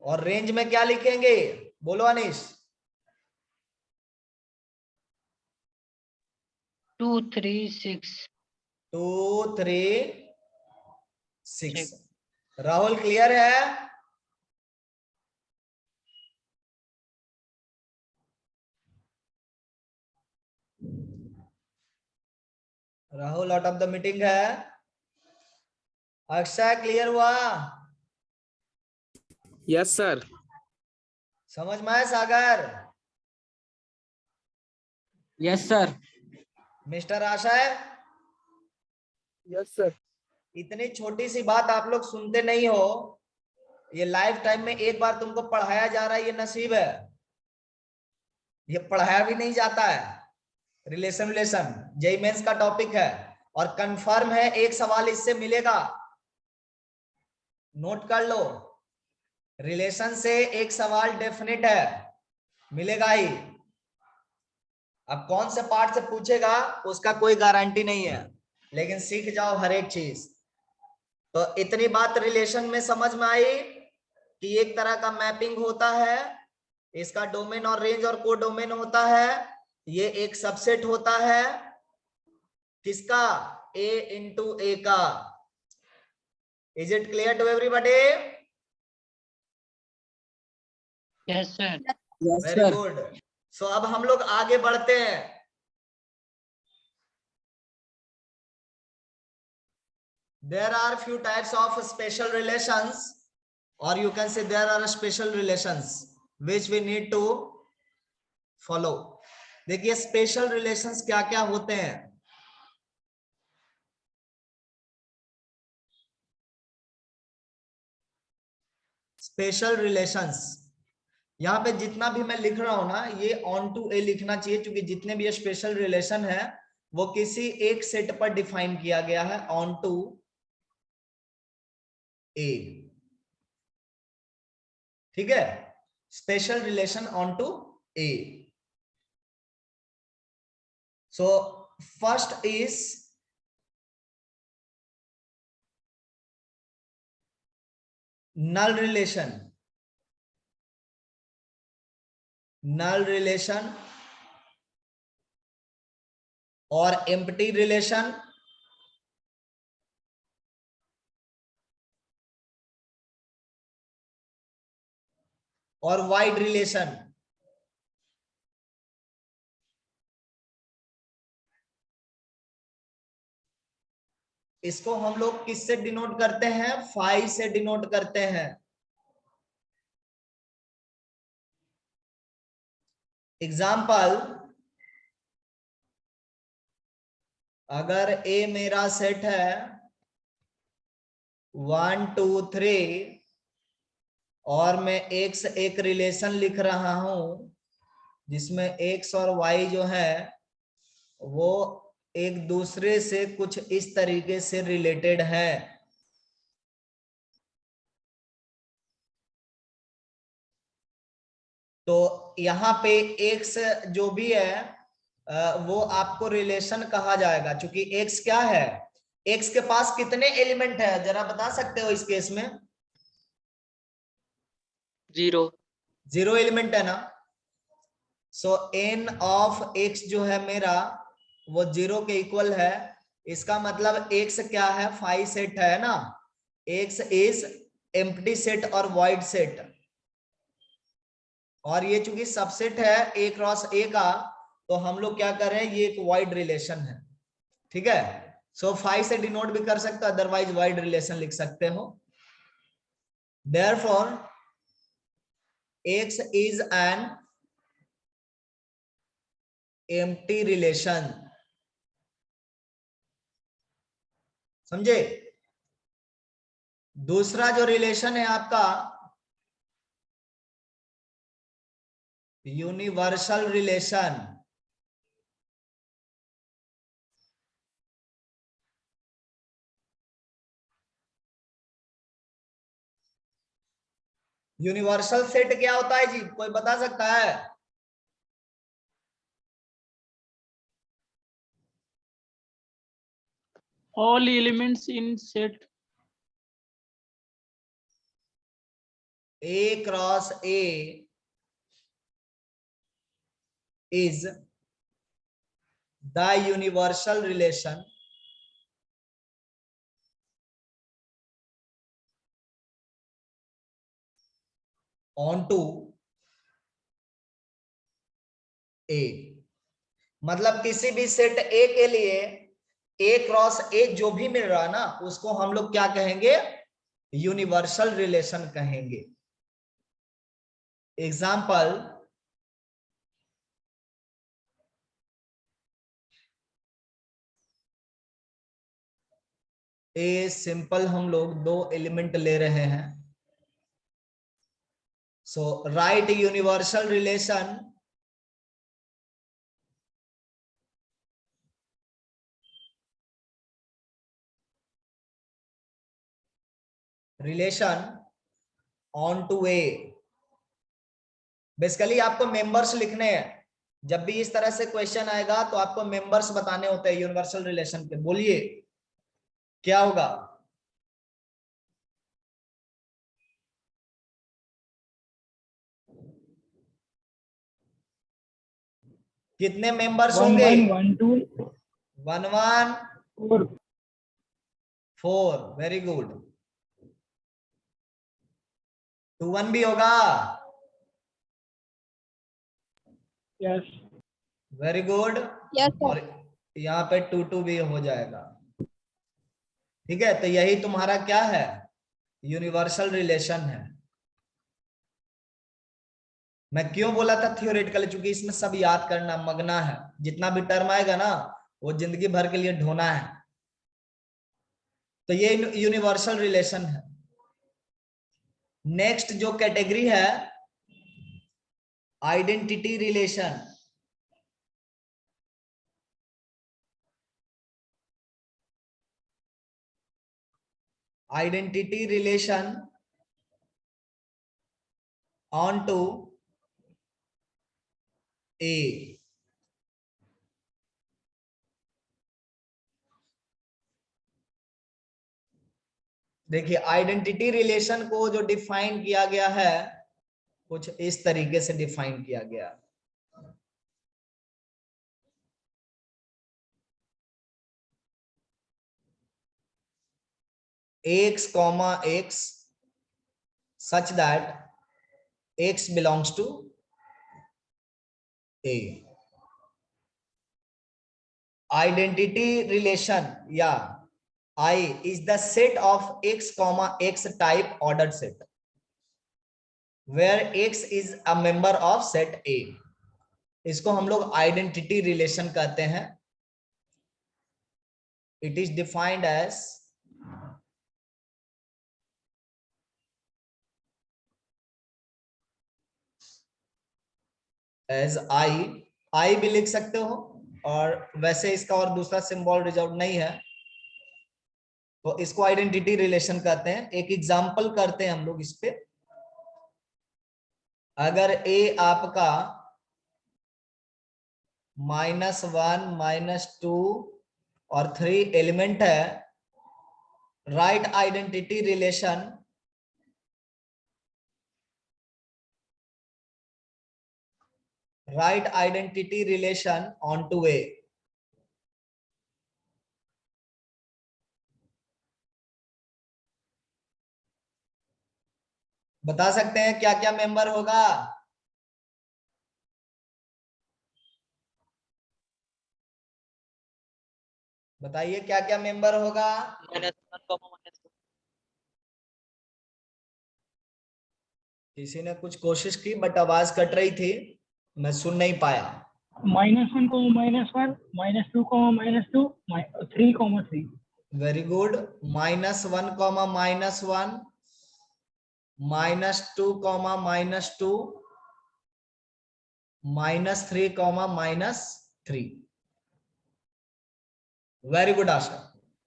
और रेंज में क्या लिखेंगे? बोलो अनिश। 236 2, 3, 6। राहुल क्लियर है? Rahul out of the meeting है। अक्षय क्लियर हुआ? Yes sir. समझ में आया Sagar? Yes sir. Mister Ashay? Yes sir. इतनी छोटी सी बात आप लोग सुनते नहीं हो। ये लाइफ टाइम में एक बार तुमको पढ़ाया जा रहा है, ये नसीब है। ये पढ़ाया भी नहीं जाता है। रिलेशन जेई मेंस का टॉपिक है और कंफर्म है एक सवाल इससे मिलेगा। नोट कर लो, रिलेशन से एक सवाल डेफिनेट है, मिलेगा ही। अब कौन से पार्ट से पूछेगा उसका कोई गारंटी नहीं है, लेकिन सीख जाओ हर एक चीज। तो इतनी बात रिलेशन में समझ में आई कि एक तरह का मैपिंग होता है, इसका डोमेन और रेंज और कोडोमेन होता है। ये एक सबसेट होता है किसका? ए इंटू ए का। Is it clear to everybody? Yes sir. Very good. So अब हम लोग आगे बढ़ते हैं। There are few types of special relations, or you can say there are special relations which we need to follow. देखिए स्पेशल रिलेशंस क्या क्या होते हैं। स्पेशल रिलेशंस, यहाँ पे जितना भी मैं लिख रहा हूं ना, ये ऑन टू ए लिखना चाहिए, क्योंकि जितने भी स्पेशल रिलेशन है वो किसी एक सेट पर डिफाइन किया गया है, ऑन टू ए। ठीक है, special relation on to A. So first is null relation, null relation और empty relation और wide relation। इसको हम लोग किससे डिनोट करते हैं? फाई से डिनोट करते हैं। एग्जाम्पल, अगर ए मेरा सेट है 1 2 3 और मैं एक से एक रिलेशन लिख रहा हूं जिसमें एक्स और वाई जो है वो एक दूसरे से कुछ इस तरीके से रिलेटेड है। तो यहाँ पे एक्स जो भी है वो आपको रिलेशन कहा जाएगा, क्योंकि एक्स क्या है, एक्स के पास कितने एलिमेंट है जरा बता सकते हो इस केस में? 0 0 एलिमेंट है ना। सो एन ऑफ एक्स जो है मेरा वो 0 के इक्वल है। इसका मतलब एक्स क्या है, 5 सेट है ना। एक्स इज एम्प्टी सेट और वॉइड सेट, और ये चूंकि सबसेट है ए क्रॉस ए का, तो हम लोग क्या कर रहे हैं, ये एक वाइड रिलेशन है। ठीक है, सो 5 से डिनोट भी कर सकते हो, अदरवाइज वाइड रिलेशन लिख सकते हो। Therefore x is an empty relation. समझे? दूसरा जो रिलेशन है आपका यूनिवर्सल रिलेशन। यूनिवर्सल सेट क्या होता है जी, कोई बता सकता है? all elements in set A cross A is the universal relation onto A। मतलब किसी भी सेट ए के लिए ए क्रॉस ए जो भी मिल रहा है ना, उसको हम लोग क्या कहेंगे, यूनिवर्सल रिलेशन कहेंगे। एग्जाम्पल, ए सिंपल हम लोग 2 एलिमेंट ले रहे हैं। So right universal relation on to A. Basically आपको मेंबर्स लिखने हैं, जब भी इस तरह से क्वेश्चन आएगा तो आपको मेंबर्स बताने होते हैं यूनिवर्सल रिलेशन के। बोलिए क्या होगा? कितने मेंबर्स होंगे? 1 1 1 1 4 4। Very good. 2 1 भी होगा। yes very good. Yes, sir. और यहाँ पे 2 2 भी हो जाएगा। ठीक है, तो यही तुम्हारा क्या है, यूनिवर्सल रिलेशन है। मैं क्यों बोला था थियोरेटिकल, क्योंकि इसमें सब याद करना मगना है। जितना भी टर्म आएगा ना वो जिंदगी भर के लिए ढोना है। तो ये यूनिवर्सल रिलेशन है। नेक्स्ट जो कैटेगरी है identity relation. Identity relation on to A. देखिए आइडेंटिटी रिलेशन को जो डिफाइन किया गया है कुछ इस तरीके से डिफाइन किया गया। x comma x such that x belongs to A। identity relation या I is the set of x comma x type ordered set where x is a member of set A। इसको हम लोग आइडेंटिटी रिलेशन कहते हैं। It is defined as as I भी लिख सकते हो, और वैसे इसका और दूसरा सिंबल रिजर्व नहीं है, तो इसको आइडेंटिटी रिलेशन कहते हैं। एक एग्जांपल करते हैं हम लोग इस पे। अगर ए आपका -1, -2 और 3 एलिमेंट है, right identity relation on to A. बता सकते हैं क्या क्या मेंबर होगा? बताइए क्या क्या मेंबर होगा? -1, किसी ने कुछ कोशिश की बट आवाज कट रही थी, मैं सुन नहीं पाया। -1, -1, -2, -2, 3, 3। Very good. -1, -1, -2, -2, -3, -3। वेरी गुड आशा।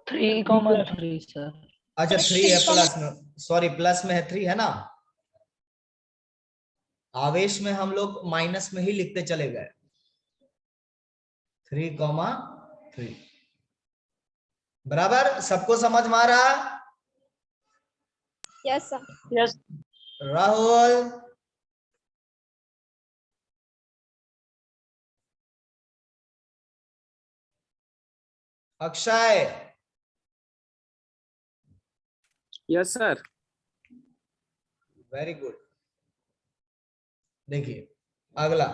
3,3 सर। अच्छा 3 है प्लस में, सॉरी प्लस में है 3 है ना, आवेश में हम लोग माइनस में ही लिखते चले गए। 3,3 बराबर। सबको समझ में आ रहा? Yes, sir. Yes Rahul, Akshay, yes sir. Very good. देखिए अगला,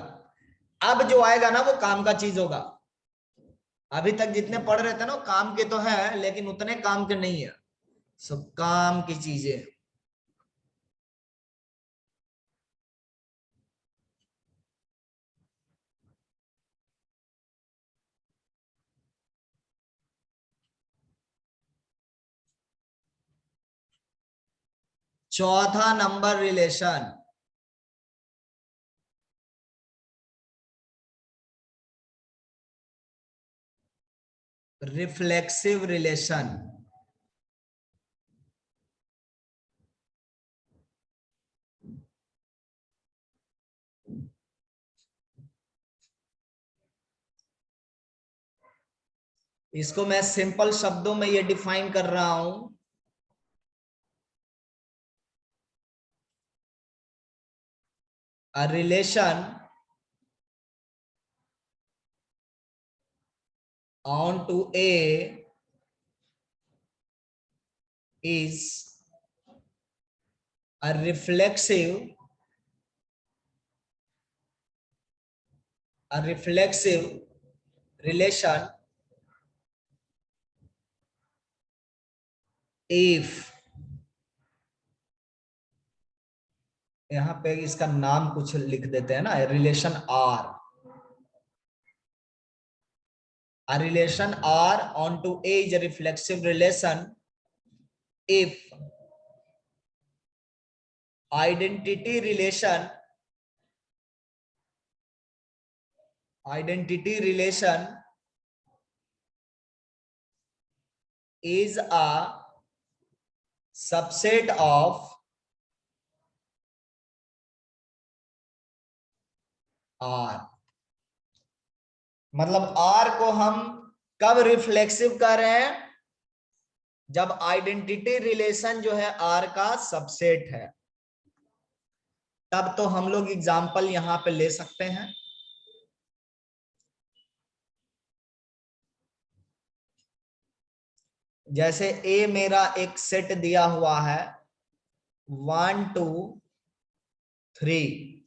अब जो आएगा ना वो काम का चीज होगा। अभी तक जितने पढ़ रहे थे ना काम के तो है, लेकिन उतने काम के नहीं है, सब काम की चीजें। चौथा नंबर रिलेशन, रिफ्लेक्सिव रिलेशन। इसको मैं सिंपल शब्दों में ये डिफाइन कर रहा हूं। A relation onto A is a reflexive relation if, यहां पे इसका नाम कुछ लिख देते हैं ना, relation R. A relation R onto A is a reflexive relation if identity relation is a subset of R। मतलब R को हम कब रिफ्लेक्सिव कर रहे हैं? जब आइडेंटिटी रिलेशन जो है R का सबसेट है, तब तो हम लोग एग्जाम्पल यहां पे ले सकते हैं। जैसे A मेरा एक सेट दिया हुआ है 1 2 3,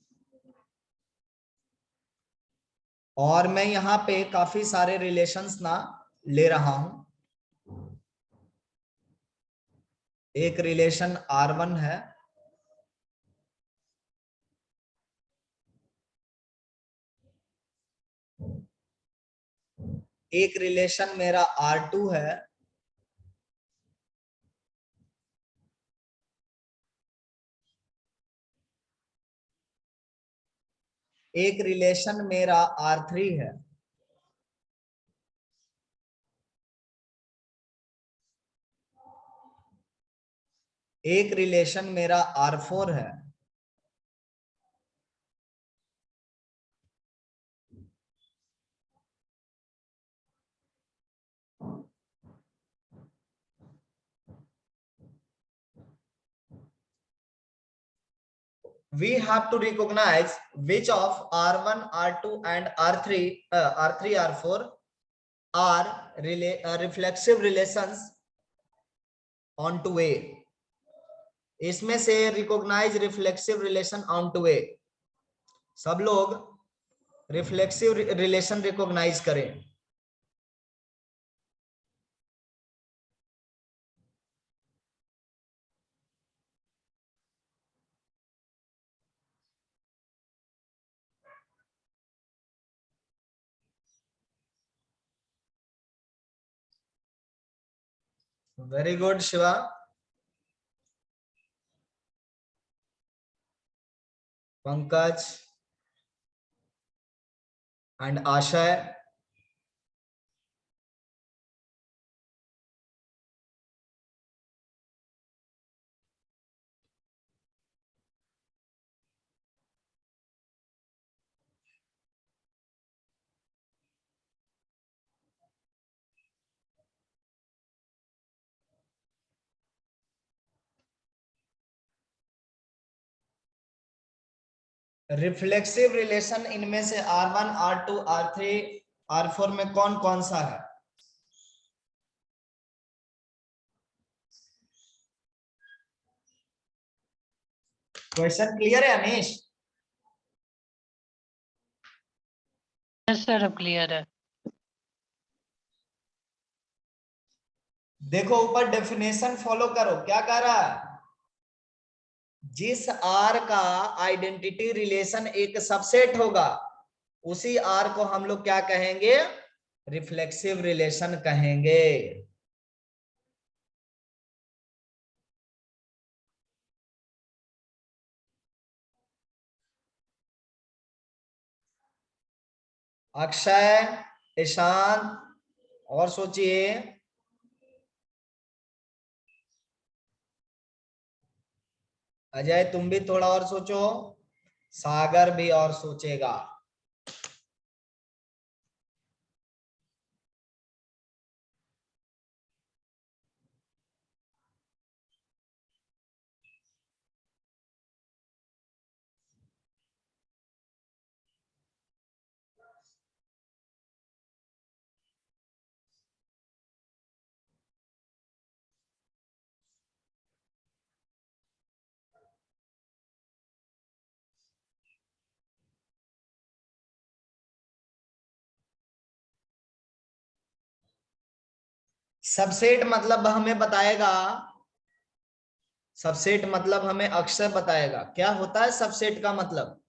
और मैं यहां पे काफी सारे रिलेशंस ना ले रहा हूं। एक रिलेशन R1 है, एक रिलेशन मेरा R2 है, एक रिलेशन मेरा R3 है, एक रिलेशन मेरा R4 है, we have to recognize which of R1, R2 and R3, R4 are reflexive relations onto A. इसमें से recognise reflexive relation onto A. सब लोग रिफ्लेक्सिव रिलेशन रिकॉग्नाइज करें. Very good Shiva. Pankaj and Ashay. Reflexive relation इनमें से R1, R2, R3, R4 में कौन कौन सा है? क्वेश्चन क्लियर है अनीश? यस सर, अब क्लियर है। देखो ऊपर डेफिनेशन फॉलो करो. क्या कह रहा है? जिस R का आइडेंटिटी रिलेशन एक सबसेट होगा, उसी R को हम लोग क्या कहेंगे? रिफ्लेक्सिव रिलेशन कहेंगे. अक्षय, ईशान, और सोचिए. अजय तुम भी थोड़ा और सोचो. सागर भी और सोचेगा. सबसेट मतलब हमें बताएगा. सबसेट मतलब हमें अक्षर बताएगा. क्या होता है सबसेट का मतलब?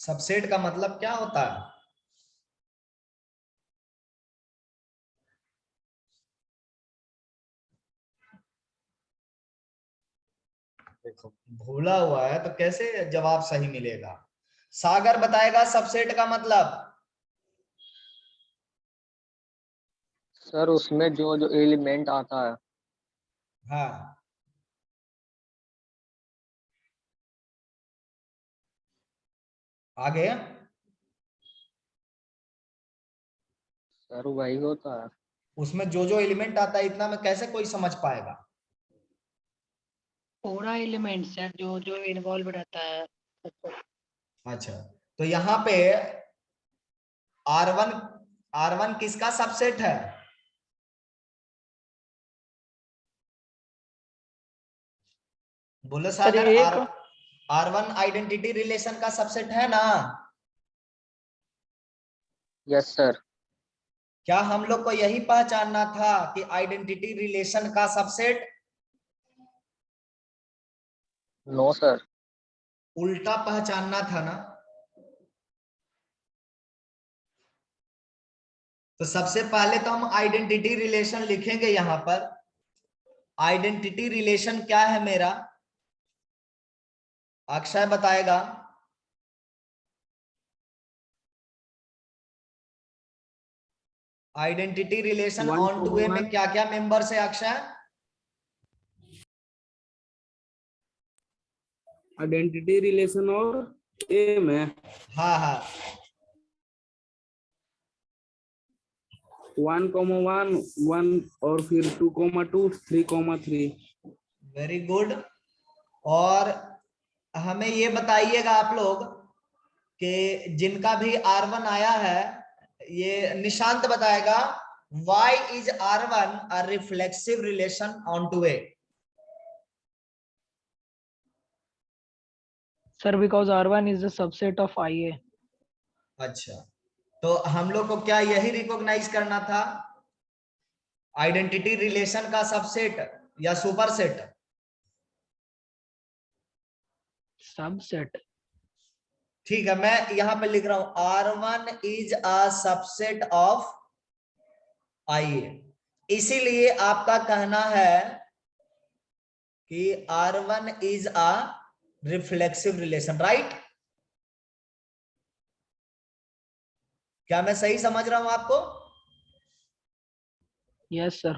सबसेट का मतलब क्या होता है? देखो भूला हुआ है तो कैसे जवाब सही मिलेगा? सागर बताएगा सबसेट का मतलब. सर उसमें जो जो एलिमेंट आता है। हाँ, आगे. सर वही होता है। उसमें जो जो एलिमेंट आता है, इतना में कैसे कोई समझ पाएगा? पूरा एलिमेंट सर, जो जो इन्वॉल्व रहता है। अच्छा, तो यहाँ पे R1, R1 किसका सबसेट है? बोलो सर सागर. एक R1 आइडेंटिटी रिलेशन का सबसेट है ना? Yes sir. क्या हम लोग को यही पहचानना था कि आइडेंटिटी रिलेशन का सबसेट नो सर। उल्टा पहचानना था ना। तो सबसे पहले तो हम आइडेंटिटी रिलेशन लिखेंगे यहां पर। आइडेंटिटी रिलेशन क्या है मेरा, अक्षय बताएगा। आइडेंटिटी रिलेशन ऑन टू ए में क्या क्या मेंबर्स है अक्षय? आइडेंटिटी रिलेशन और ए में हाँ हाँ 1,1 1 और फिर 2,2 3,3। Very good. और हमें ये बताइएगा आप लोग कि जिनका भी R1 आया है, ये निशांत बताएगा, why is R1 a reflexive relation onto A? Sir, because R1 is a subset of IA. अच्छा, तो हम लोग को क्या यही रिकॉग्नाइज करना था, आइडेंटिटी रिलेशन का सबसेट या सुपरसेट? Subset. ठीक है, मैं यहां पे लिख रहा हूं R1 is a subset of IA। इसीलिए आपका कहना है कि R1 is a reflexive relation, right? क्या मैं सही समझ रहा हूं आपको? Yes, sir.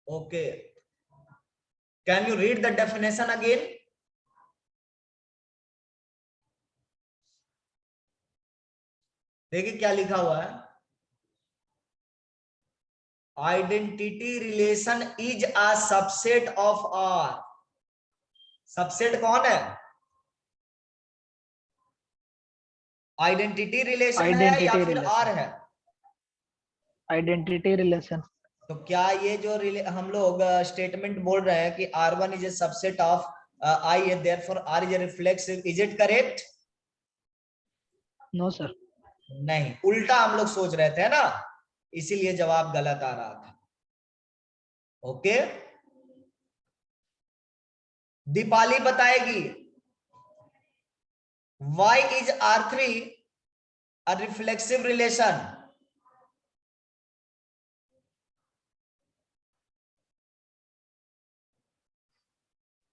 Okay, can you read the definition again? देखिए क्या लिखा हुआ है, identity relation is a subset of R। Subset कौन है? आइडेंटिटी रिलेशन है या Identity फिर relation. R है? Identity relation. तो क्या ये जो हम लोग स्टेटमेंट बोल रहे हैं कि R1 is a subset of I है, therefore R is a reflexive, is it correct? No, sir. नहीं, उल्टा हम लोग सोच रहे थे ना, इसीलिए जवाब गलत आ रहा था। ओके, दीपाली बताएगी why is R3 a reflexive relation?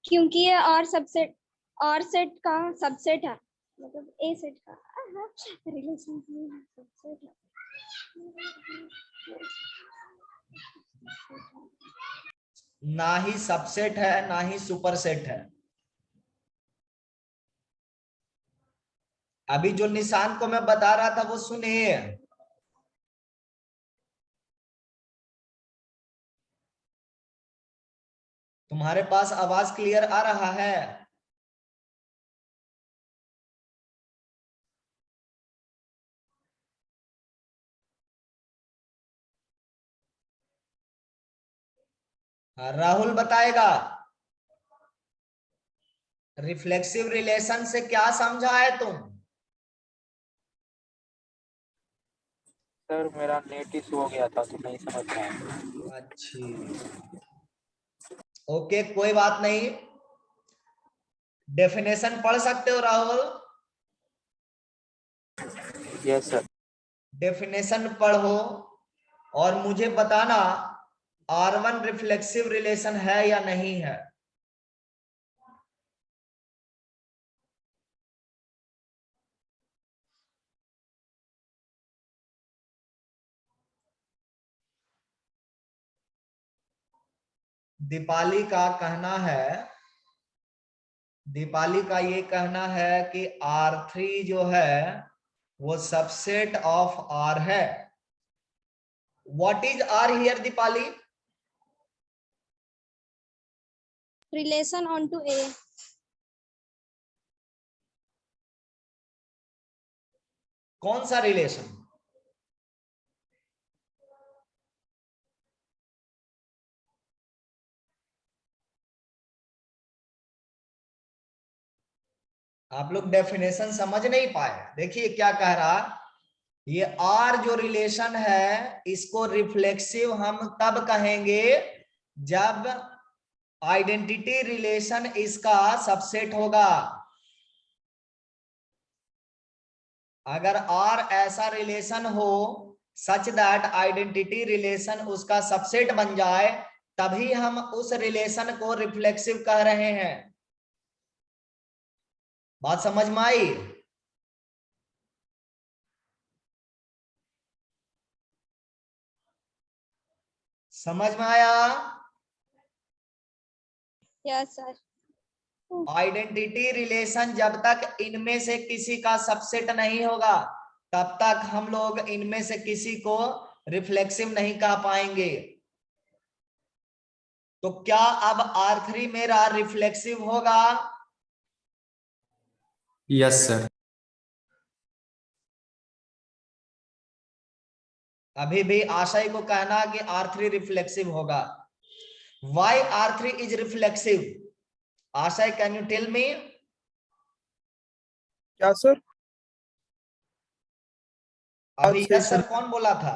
क्योंकि ये और सेट का सबसेट है, मतलब ए सेट का रिलेशन सबसेट है। ना ही सबसेट है ना ही सुपरसेट है। अभी जो निशान को मैं बता रहा था वो सुनिए, तुम्हारे पास आवाज क्लियर आ रहा है? राहुल बताएगा रिफ्लेक्सिव रिलेशन से क्या समझा है तुम? सर मेरा नेट इशू हो गया था तो नहीं समझ पाया। अच्छी, ओके कोई बात नहीं। डेफिनेशन पढ़ सकते हो राहुल? Yes sir. डेफिनेशन पढ़ो और मुझे बताना R1 रिफ्लेक्सिव रिलेशन है या नहीं है। दीपाली का कहना है, दीपाली का ये कहना है कि R3 जो है वो सबसेट ऑफ R है। What is R here Deepali? Relation on to A. कौन सा रिलेशन? आप लोग डेफिनेशन समझ नहीं पाए। देखिए क्या कह रहा, ये R जो रिलेशन है इसको रिफ्लेक्सिव हम तब कहेंगे जब आइडेंटिटी रिलेशन इसका सबसेट होगा। अगर और ऐसा रिलेशन हो सच दैट आइडेंटिटी रिलेशन उसका सबसेट बन जाए, तभी हम उस रिलेशन को रिफ्लेक्सिव कह रहे हैं। बात समझ में आई? समझ में आया? Yes sir. आइडेंटिटी रिलेशन जब तक इनमें से किसी का सबसेट नहीं होगा, तब तक हम लोग इनमें से किसी को रिफ्लेक्सिव नहीं कह पाएंगे। तो क्या अब R3 मेरा रिफ्लेक्सिव होगा? Yes sir. अभी भी आशय को कहना कि R3 रिफ्लेक्सिव होगा। Why R3 is reflexive? आशय, कैन यू टेल मी? क्या सर? अभी यस सर कौन बोला था?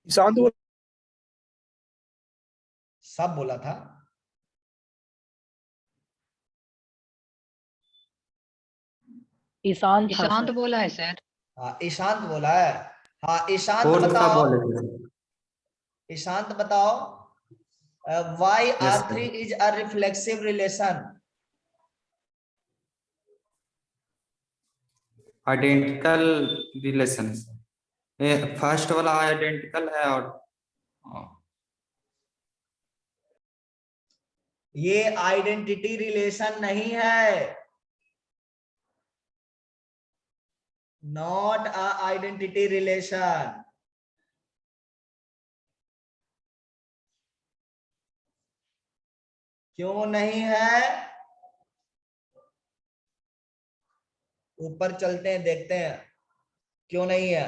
ईशांत बोल। सब बोला था। ईशांत था ईशांत सर। बोला है सर। हाँ ईशांत बोला है। हाँ ईशांत फोर्थ का बताओ, बोले थे। ईशांत बताओ, why Yes, R3 sir. is a reflexive relation? Identical relation. First वाला आइडेंटिकल है और ये आइडेंटिटी रिलेशन नहीं है, नॉट अ आइडेंटिटी रिलेशन। क्यों नहीं है? ऊपर चलते हैं, देखते हैं क्यों नहीं है।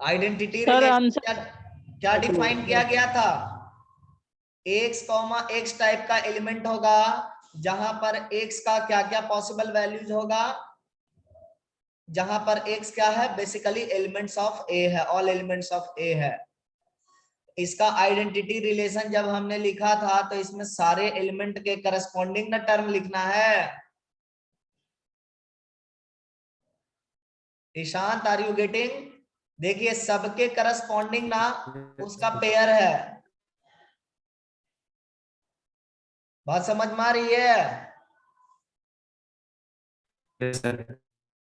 आइडेंटिटी सर रिलेशन आंसर क्या डिफाइन किया गया था? एक्स कॉमा एक्स टाइप का एलिमेंट होगा, जहां पर एक्स का क्या क्या पॉसिबल वैल्यूज होगा, जहां पर एक्स क्या है, बेसिकली एलिमेंट्स ऑफ ए है, ऑल एलिमेंट्स ऑफ ए है। इसका आइडेंटिटी रिलेशन जब हमने लिखा था तो इसमें सारे एलिमेंट के करस्पॉन्डिंग ना टर्म लिखना है। Ishant, are you getting? देखिए सबके करस्पॉन्डिंग ना उसका पेयर है। बात समझ में आ रही है? yes, sir.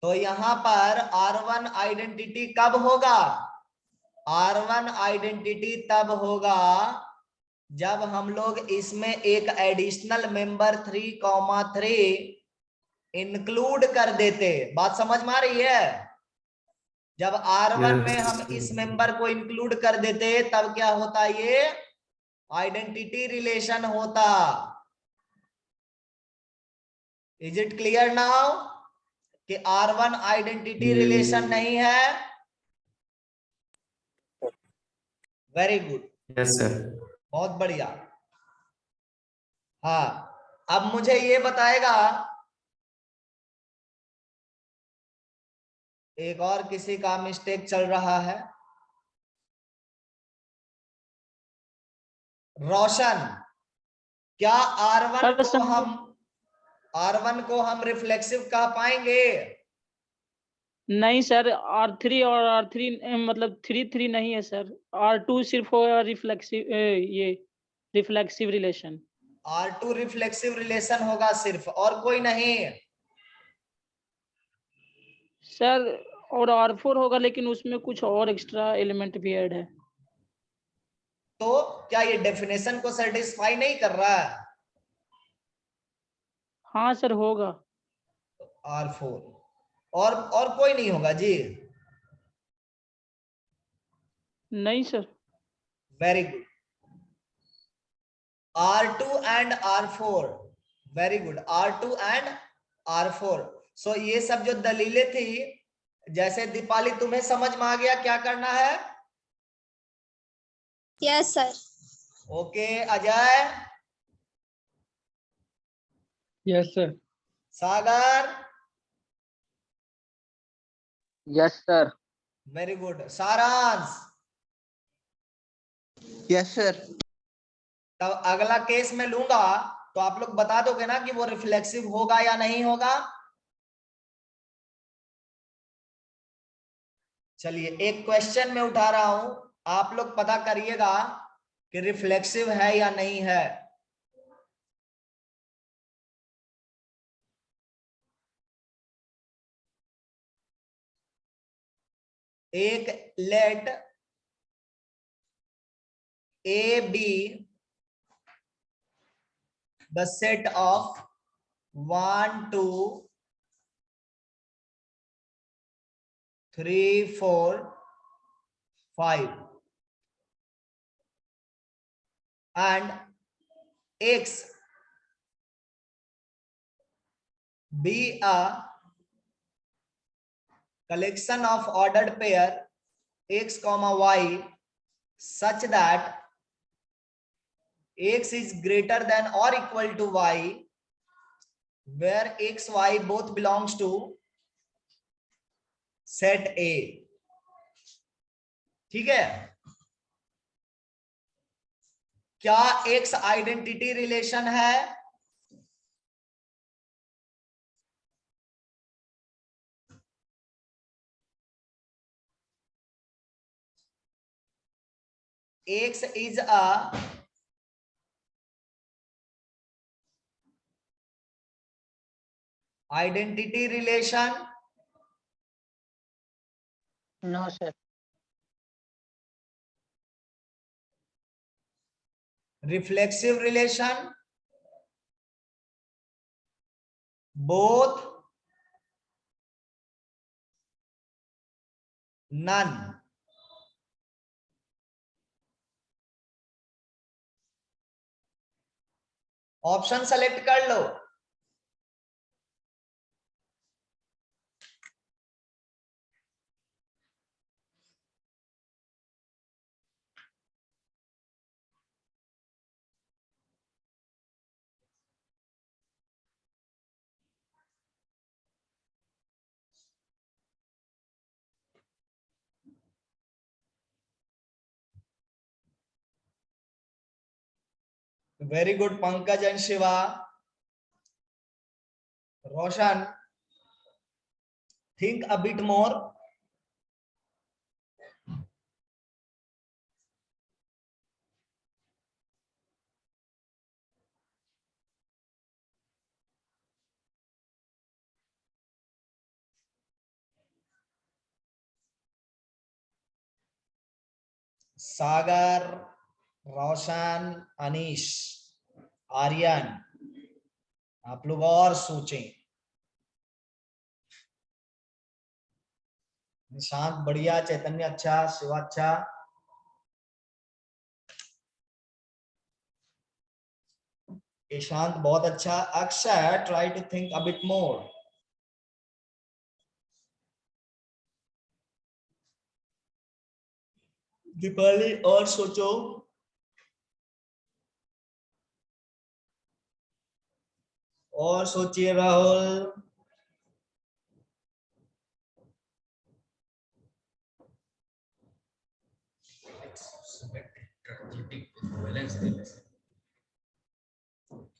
तो यहां पर R1 आइडेंटिटी कब होगा? R1 आइडेंटिटी तब होगा जब हम लोग इसमें एक एडिशनल मेंबर 3,3 इंक्लूड कर देते। बात समझ में आ रही है? जब R1 में हम इस मेंबर को इंक्लूड कर देते तब क्या होता? ये आइडेंटिटी रिलेशन होता। इज इट क्लियर नाउ कि R1 आइडेंटिटी रिलेशन नहीं है? Very good, Yes, sir. बहुत बढ़िया। हाँ, अब मुझे ये बताएगा, एक और किसी का मिस्टेक चल रहा है। रोशन, क्या सर R1 को हम रिफ्लेक्सिव कह पाएंगे? नहीं सर, R3 और R3 मतलब 3 नहीं है सर। R2 सिर्फ होगा रिफ्लेक्सिव, ये reflexive relation. R2 reflexive relation होगा सिर्फ, और कोई नहीं सर। और R4 होगा, लेकिन उसमें कुछ और एक्स्ट्रा एलिमेंट भी ऐड है। तो क्या ये डेफिनेशन को सेटिस्फाई नहीं कर रहा है? हाँ सर होगा। R4 और कोई नहीं होगा जी? नहीं sir. Very good. R2 and R4, very good, R2 and R4। सो ये सब जो दलीलें थी, जैसे दीपाली तुम्हें समझ में आ गया क्या करना है? Yes sir. Okay Ajay, yes sir. Sagar, yes sir. Very good. Saransh, yes sir. तब अगला केस में लूंगा तो आप लोग बता दोगे ना कि वो रिफ्लेक्सिव होगा या नहीं होगा। चलिए एक क्वेश्चन में उठा रहा हूं, आप लोग पता करिएगा कि रिफ्लेक्सिव है या नहीं है। एक let A be the set of 1 2 3 4 5 and X be a collection of ordered pair X comma Y such that X is greater than or equal to Y, where X, Y both belongs to set A। ठीक है, क्या X आइडेंटिटी रिलेशन है? X is a identity relation? No, sir. Reflexive relation? Both? None? Option select कर लो। Very good Pankaj and Shiva. Roshan, think a bit more। Sagar, Roshan, Anish, Aryan, आप लोग और सोचें। निशांत बढ़िया, चैतन्य अच्छा, शिवा अच्छा। ईशांत बहुत अच्छा। Akshay, try to think a bit more. Deepali और सोचो। और सोचिए राहुल।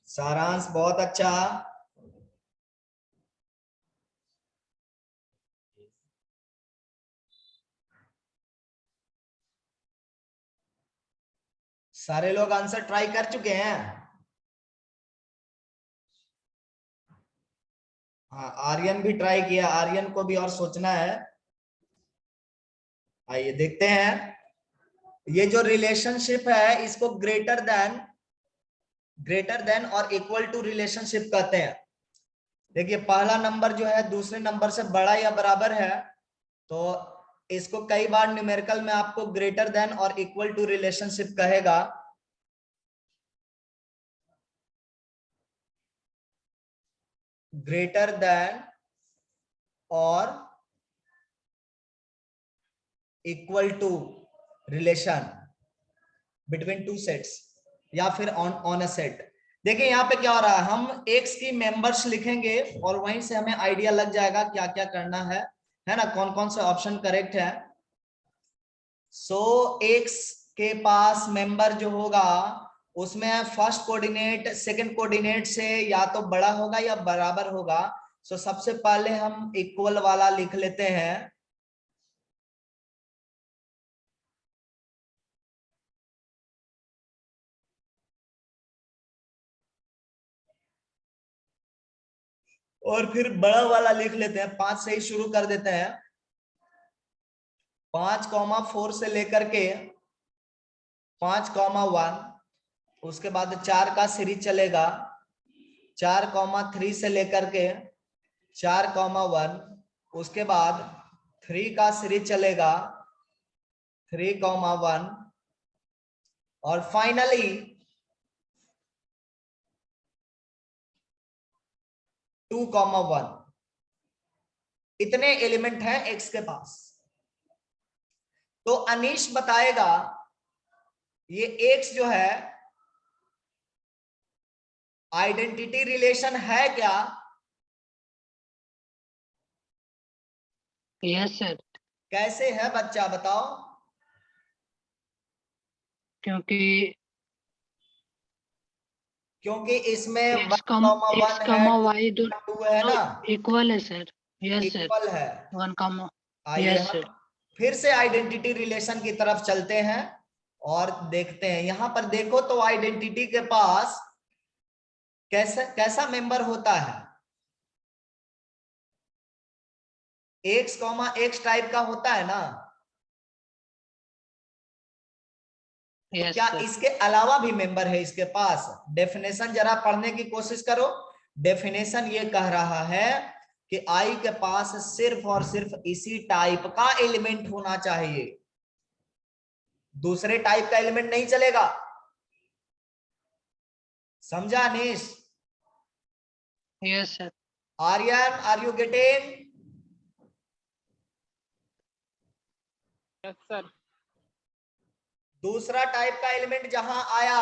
सारांश बहुत अच्छा। सारे लोग आंसर ट्राई कर चुके हैं। हाँ, आर्यन भी ट्राई किया, आर्यन को भी और सोचना है। आइए देखते हैं। ये जो रिलेशनशिप है इसको ग्रेटर देन और इक्वल टू रिलेशनशिप कहते हैं। देखिए पहला नंबर जो है दूसरे नंबर से बड़ा या बराबर है, तो इसको कई बार न्यूमेरिकल में आपको ग्रेटर देन और इक्वल टू रिलेशनशिप कहेगा। ग्रेटर देन और equal to relation between two sets या फिर ऑन अ सेट। देखिए यहाँ पे क्या हो रहा है, हम एक्स की मेंबर्स लिखेंगे और वहीं से हमें आइडिया लग जाएगा क्या क्या करना है ना, कौन कौन से ऑप्शन करेक्ट है। सो एक्स के पास मेंबर जो होगा उसमें फर्स्ट कोऑर्डिनेट सेकंड कोऑर्डिनेट से या तो बड़ा होगा या बराबर होगा। सो सबसे पहले हम इक्वल वाला लिख लेते हैं। और फिर बड़ा वाला लिख लेते हैं, 5 से ही शुरू कर देते हैं। 5,4 से लेकर के 5,1, उसके बाद 4 का सीरीज चलेगा। 4,3 से लेकर के 4,1, उसके बाद 3 का सीरीज चलेगा 3,1, और फाइनली 2,1। इतने एलिमेंट हैं एक्स के पास। तो अनीश बताएगा ये एक्स जो है आइडेंटिटी रिलेशन है क्या? यस सर, कैसे है बच्चा बताओ। क्योंकि इसमें एक्स 1,1 कमा है, वाई 2 है ना, इक्वल है सर। यस सर, इक्वल है। 1 कमा। आइए यस हम सर। फिर से आइडेंटिटी रिलेशन की तरफ चलते हैं और देखते हैं। यहां पर देखो तो आइडेंटिटी के पास कैसा मेंबर होता है? एक्स टाइप का होता है ना। यस क्या सर। इसके अलावा भी मेंबर है इसके पास? डेफिनेशन जरा पढ़ने की कोशिश करो। डेफिनेशन ये कह रहा है कि आई के पास सिर्फ और सिर्फ इसी टाइप का एलिमेंट होना चाहिए, दूसरे टाइप का एलिमेंट नहीं चलेगा। समझा Anish? Yes sir. Aryan, are you getting? Yes sir. दूसरा टाइप का एलिमेंट जहां आया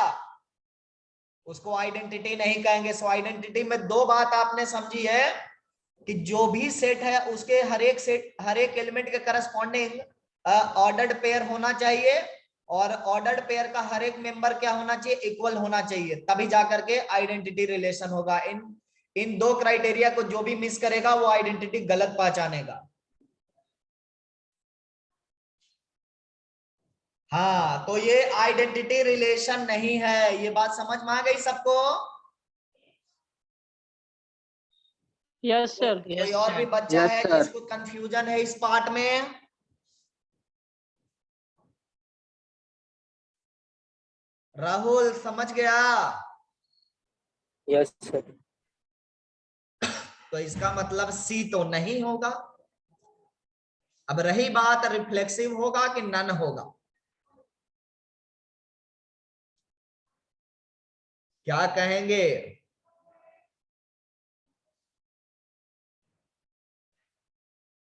उसको आइडेंटिटी नहीं कहेंगे। सो आइडेंटिटी में 2 बात आपने समझी है कि जो भी सेट है उसके हर एक एलिमेंट के करस्पॉन्डिंग ऑर्डर्ड पेयर होना चाहिए, और ऑर्डर्ड पेयर का हर एक मेंबर क्या होना चाहिए? इक्वल होना चाहिए, तभी जाकर के आइडेंटिटी रिलेशन होगा। इन 2 क्राइटेरिया को जो भी मिस करेगा वो आइडेंटिटी गलत पहचानेगा। हाँ, तो ये आइडेंटिटी रिलेशन नहीं है। ये बात समझ में आ गई सबको? Yes sir. कोई और भी बच्चा Yes, है sir. जिसको कंफ्यूजन है इस पार्ट में? राहुल समझ गया? Yes sir. तो इसका मतलब सी तो नहीं होगा। अब रही बात रिफ्लेक्सिव होगा कि नन होगा, क्या कहेंगे?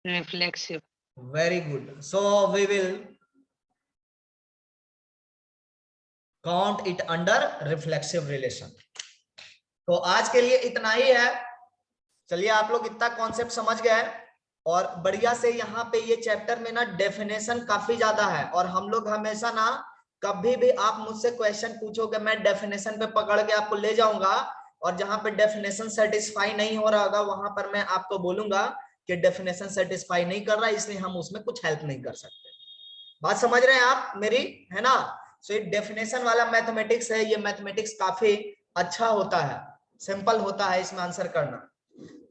Reflexive. Very good. So we will count it under reflexive relation. तो आज के लिए इतना ही है। चलिए, आप लोग इतना कॉन्सेप्ट समझ गए और बढ़िया से यहाँ पे ये चैप्टर में ना डेफिनेशन काफी ज्यादा है, और हम लोग हमेशा ना कभी भी आप मुझसे क्वेश्चन पूछोगे मैं डेफिनेशन पे पकड़ के आपको ले जाऊंगा, और जहां पे डेफिनेशन सेटिस्फाई नहीं हो रहा होगा वहां पर मैं आपको बोलूंगा कि डेफिनेशन सेटिस्फाई नहीं कर रहा, इसलिए हम उसमें कुछ हेल्प नहीं कर सकते। बात समझ रहे हैं आप मेरी, है ना? सो ये डेफिनेशन वाला मैथमेटिक्स है, ये मैथमेटिक्स काफी अच्छा होता है, सिंपल होता है इसमें आंसर करना।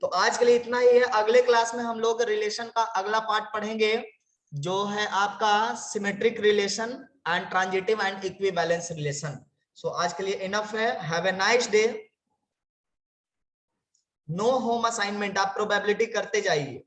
तो आज के लिए इतना ही है। अगले क्लास में हम लोग रिलेशन का अगला पार्ट पढ़ेंगे जो है आपका symmetric relation and transitive and equivalence relation. So आज के लिए इनफ है। Have a nice day. No home assignment, आप प्रोबेबिलिटी करते जाइए।